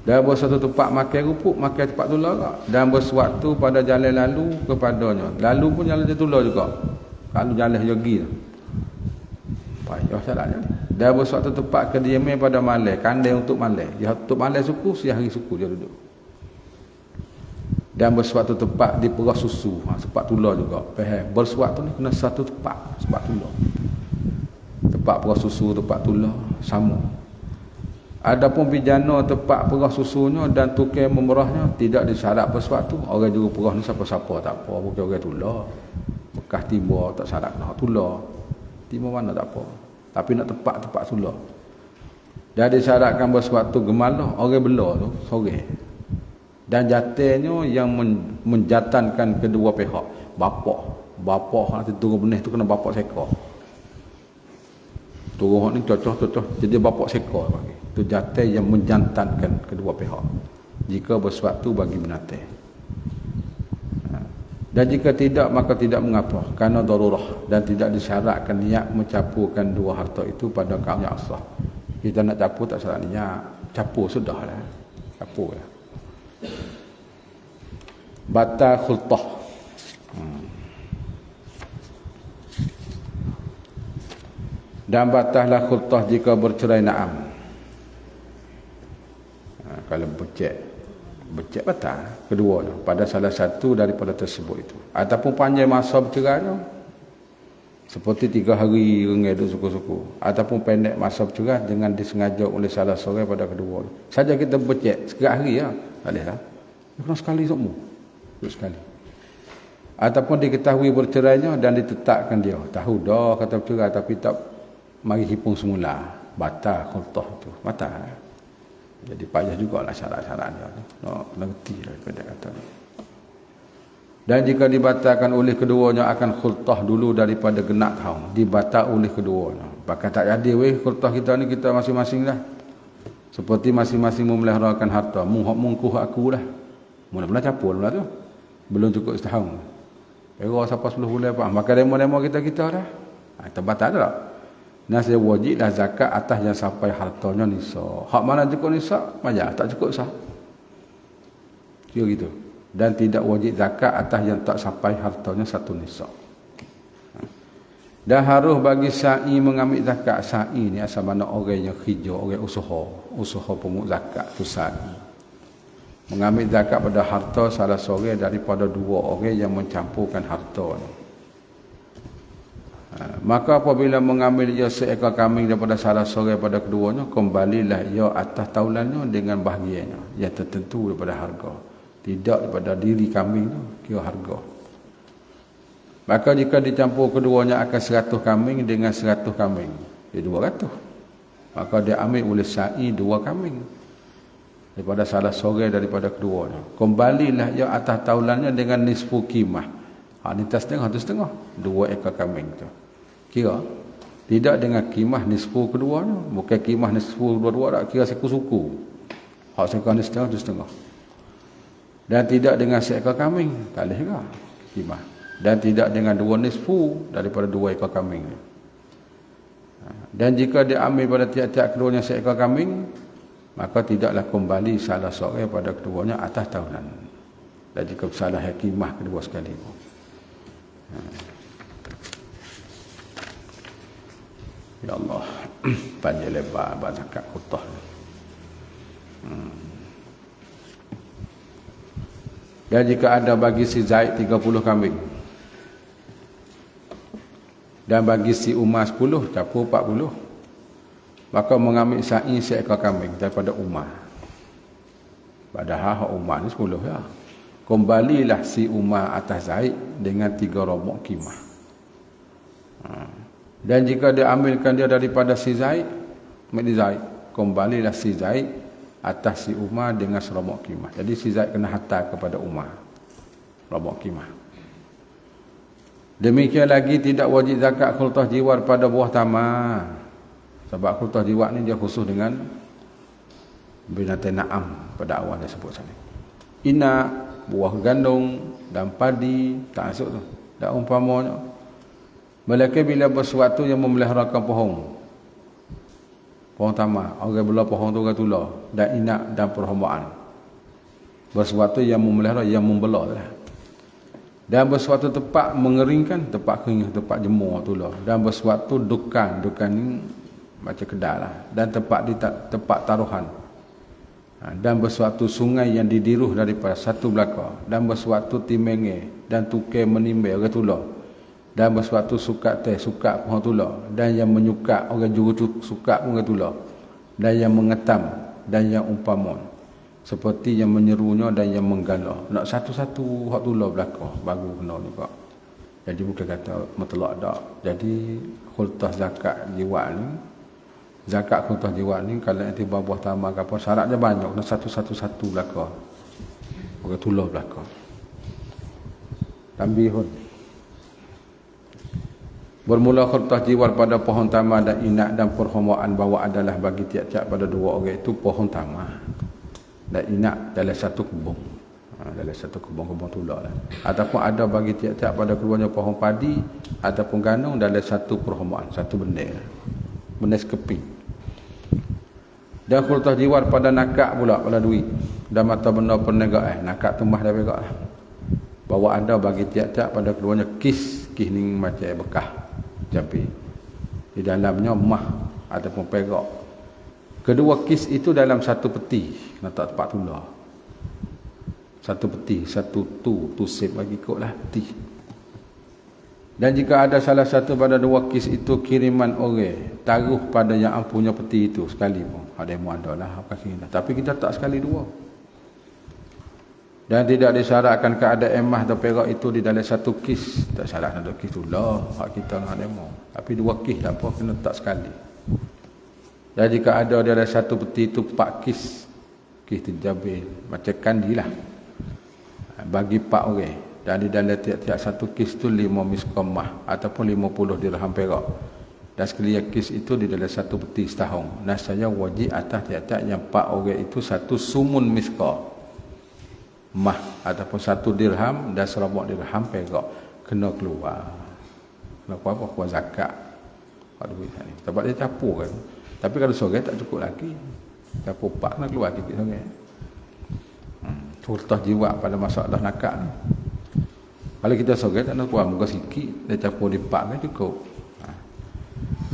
Dan bersuatu tempat makan rupuk, makan tempat tular juga. Dan bersuatu pada jalan lalu kepadanya. Lalu pun jalan tular juga. Kalau jalan yogi tu payah syaratnya. Dan bersuatu tempat kediaman pada malai, kandai untuk malai. Dia untuk malai suku, sehari suku dia duduk. Dan bersuatu tempat di perah susu, tempat tular juga. Bersuatu ni kena satu tempat, tempat tular. Tempat perah susu, tempat tular sama. Adapun bijana tempat perah susunya dan tukar memerahnya tidak disyarat bersuatu. Orang juru perah ni siapa-siapa tak apa, bukan orang tular. Bekas timur tak syarat nak tular. Timur mana tak apa. Tapi nak tempat-tempat tular. Dan disyaratkan bersuatu gemalah orang belah tu sore. Dan jatihnya yang menjatankan kedua pihak. Bapak nanti turun benih tu kena bapak sekor. Turun ni cocok jadi bapak sekor bagi. Itu jatih yang menjantankan kedua pihak jika bersuatu bagi binatang. Dan jika tidak, maka tidak mengapa, kerana darurah. Dan tidak disyaratkan niat mencampurkan dua harta itu pada kaum yang sah. Kita nak campur tak syarat niat, campur sudah lah, campur lah. Batal khultah. Dan batallah khultah jika bercerai na'am. Kalau becek batal keduanya pada salah satu daripada tersebut itu, ataupun panjang masa bercerainya seperti 3 hari rengai duk suku-suku, ataupun pendek masa bercerai dengan disengaja oleh salah seorang pada kedua. Saja kita becek sekali hari ya, tak boleh lah. Kena sekali semua. Sekali. Ataupun diketahui bercerainya dan ditetapkan dia. Tahu dah kata bercerai tapi tak mari hipung semula. Batal khultah tu. Batal. Jadi payah jugalah syarat-syaratnya. Kena reti daripada kata ni. Dan jika dibatalkan oleh keduanya akan khultah dulu daripada genap tahun. Dibatal oleh keduanya. Bahkan tak jadi weh khultah kita ni kita masing-masing dah. Seperti masing-masing memeliharakan harta. Mungkuh aku dah. Mula-mula capur mula tu. Belum cukup setahun. Era sampai 10 bulan apa. Maka demo-demo kita dah. Itu batal tak? Nasi wajiblah zakat atas yang sampai hartanya nisab. Hak mana cukup nisab? Banyak tak cukup sah. Kira gitu. Dan tidak wajib zakat atas yang tak sampai hartanya satu nisab. Dan harus bagi sa'i mengambil zakat. Sa'i ni asal mana orang yang hijau, orang usaha pungut zakat tu sa'i. Mengambil zakat pada harta salah seorang daripada dua orang yang mencampurkan harta ni. Maka apabila mengambil ia seekor kambing daripada salah seorang pada keduanya, kembalilah ia atas taulannya dengan bahagiannya yang tertentu daripada harga, tidak daripada diri kambing tu kira harga. Maka jika dicampur keduanya akan 100 kambing dengan 100 kambing, dia 200. Maka dia ambil oleh sa'i 2 kambing daripada salah seorang daripada keduanya, kembalilah ia atas taulannya dengan nisfu qimah. Ni tas setengah tu setengah, 2 ekor kambing tu. Kira tidak dengan qimah nisfu keduanya, bukan qimah nisfu dua-dua tak, kira suku-suku. Hak seekor ni setengah tu setengah. Dan tidak dengan seekor kambing, tak boleh juga qimah. Dan tidak dengan 2 nisfu daripada 2 ekor kambing. Dan jika dia ambil pada tiap-tiap keduanya seekor kambing, maka tidaklah kembali salah seorang pada keduanya atas tahunan. Dan jika salah qimah kedua sekali pun. Ya Allah, panjang lebar zakat khultah. Dan jika ada bagi si Zaid 30 kambing dan bagi si Umar 10, campur 40, maka mengambil sa'i seekor kambing daripada Umar. Padahal Umar ni 10 ya. Kembalilah si Umar atas Zaid dengan 3 robok kimah. Dan jika dia ambilkan dia daripada si Zaid, kembalilah si Zaid atas si Umar dengan serobok kimah. Jadi si Zaid kena hantar kepada Umar robok kimah. Demikian lagi tidak wajib zakat khultah jiwar pada buah tamar. Sebab khultah jiwar ni dia khusus dengan binatang na'am pada awal dia sebut sana. Inak, buah gandum dan padi tak masuk tu. Dan umpamanya mereka bila bersuatu yang memeliharakan pohon tamar, orang belah pohon tu orang tular dan inak dan perhombaan. Bersuatu yang memelihara, yang membelah lah. Dan bersuatu tempat mengeringkan, tempat kering, tempat jemur tular. Dan bersuatu dukan ni macam kedai lah. Dan tempat taruhan. Dan bersuatu sungai yang didiruh daripada satu belakang. Dan bersuatu timenge dan tukai menimbai orang tular. Dan bersuatu sukat teh, sukat pohon tular. Dan yang menyukat orang juru sukat orang tular. Dan yang mengetam dan yang umpamon. Seperti yang menyerunya dan yang menggalah. Nak satu-satu hak tular belakang baru kena juga. Jadi bukan kata mutlak tak. Jadi khultah zakat jiwa ni, zakat khultah jiwa ni kalau nanti buah tamar ke apa, syarat dia banyak. Nak satu-satu belakang. Orang tular belakang. Tambihun. Bermula khultah jiwar pada pohon tamar dan inak dan perhombaan bahawa adalah bagi tiap-tiap pada 2 orang itu pohon tamar dan inak dalam satu kebun. Dalam satu kebun tular lah. Ataupun ada bagi tiap-tiap pada keduanya pohon padi ataupun gandum dalam satu perhombaan, satu benda sekeping. Dan khultah jiwar pada nakak pula, pada duit dan mata benda perniagaan. Nakak tumbah dah begak lah. Bahawa ada bagi tiap-tiap pada keduanya kis ni macam bekah jampi. Di dalamnya emas ataupun perak. Kedua kis itu dalam satu peti. Letak tempat tular. Satu peti, satu tusip bagi kot lah peti. Dan jika ada salah satu pada 2 kis itu kiriman orang, taruh pada yang punya peti itu sekali pun. Ada yang ada lah. Tapi kita tak sekali 2. Dan tidak disyaratkan keadaan emas atau perak itu di dalam satu kis. Tak syarat ada kis tular. Hak kita nak demo. Tapi 2 kis tak apa, kena tak sekali. Dan jika ada di dalam satu peti itu 4 kis. Kis terjabil. Macam kandi lah. Bagi 4 orang. Dan di dalam tiap-tiap satu kis itu 5 miskom mah. Ataupun 50 dirham perak. Dan sekalian kis itu di dalam satu peti setahun. Dan saya wajib atas tiap-tiap yang 4 orang itu satu sumun miskom mah. Ataupun 1 dirham dan 1 dirham perak. Kena keluar. Kena keluar apa? Keluar zakat. Sebab dia capur kan. Tapi kalau sore tak cukup lagi. Capur 4 kena keluar sikit sore. Khultah jiwa pada masalah nakak ni. Kalau kita sore tak nak keluar muka sikit. Dia capur di 4 kan cukup.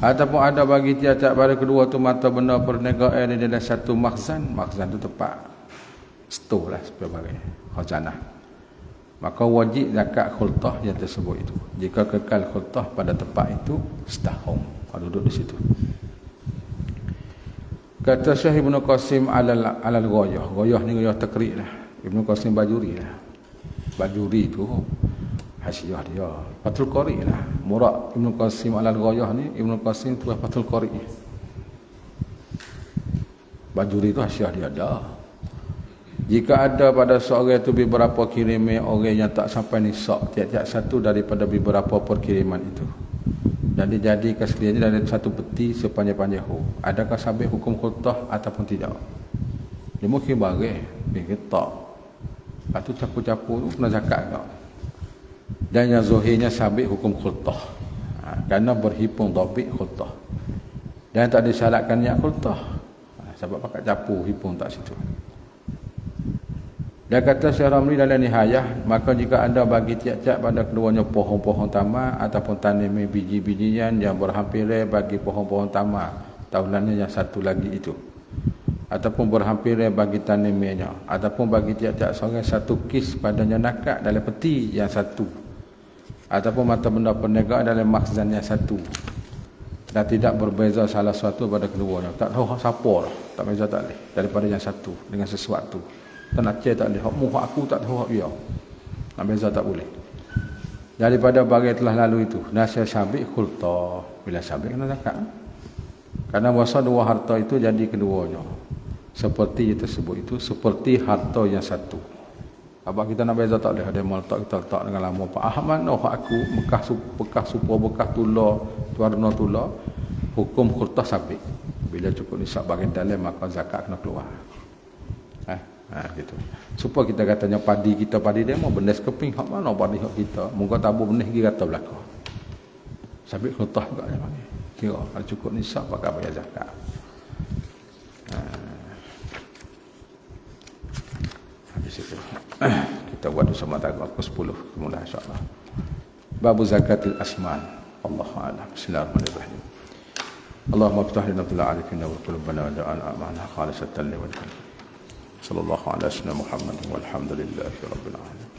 Ataupun ada bagi tiap-tiap pada kedua tu mata benda perniagaan di dalam satu makhzan. Makhzan tu tempat store lah sebagai khazanah. Maka wajib zakat khultah yang tersebut itu. Jika kekal khultah pada tempat itu setahun. Kalau duduk di situ. Kata Syekh Ibn Qasim alal ghayah. Ghayah ni ghayah takrik lah. Ibn Qasim Bajuri lah. Bajuri tu hasiah dia. Fathul Qari lah. Murad Ibn Qasim alal ghayah ni, Ibn Qasim tu Fathul Qari. Bajuri tu hasiah dia dah. Jika ada pada seorang itu beberapa kiriman orang yang tak sampai nisab tiap-tiap satu daripada beberapa perkiriman itu. Dan dijadikan sekaliannya dari satu peti sepanjang-panjang adakah sabit hukum khultah ataupun tidak? Dia mungkin bagi dia tak. Lepas tu capur-capur tu kena zakat tak? Dan yang zahirnya sabit hukum khultah. Kerana berhipung dhabit khultah. Dan tak disyaratkan niat khultah. Sebab pakat capur hipung tak situ. Dia kata Syekh Ramli dalam Nihayah, maka jika anda bagi tiap-tiap pada keduanya pohon-pohon tamar ataupun tanam biji-bijian yang berhampiran bagi pohon-pohon tamar, tahulannya yang satu lagi itu. Ataupun berhampiran bagi tanamannya, ataupun bagi tiap-tiap seorang satu kis padanya nakak dalam peti yang satu. Ataupun mata benda perniagaan dalam makhzan yang satu. dan tidak berbeza salah satu pada keduanya. Tak tahu siapa dah, tak beza tak boleh daripada yang satu dengan sesuatu. Tak nak tak boleh, hak mu hak aku tak tahu hak dia. Nak beza tak boleh. Daripada bagai telah lalu itu, nasihat sabik khulta, bila sabik kena zakat. Karena bahasa dua harta itu jadi keduanya. Seperti tersebut itu seperti harta yang satu. Apa kita nak beza tak boleh, ada mal tak kita letak dengan lama Pak Ahmad no hak aku bekas supaya bekas tular warna tular hukum khulta sabik. Bila cukup nisab bagian dalam maka zakat kena keluar. Gitu. Supaya kita katanya padi kita padi dia mau benes keping hak mana padi hak kita. Moga tabur benes gi kata belaka. Sabik khulta juga dia panggil. Kira kalau cukup nisab pakai bayar zakat. Habis itu. Kita buat bersama tanggal ke-10 mula insya-Allah. Babu zakatil asman. Allahu a'lam. Bismillahirrahmanirrahim. Allahumma iftah lana bil arifina wa qulubana wa ja'al a'malana khalisatan li wajhika. Sallallahu alaihi wasallam Muhammad walhamdulillahi rabbil alamin.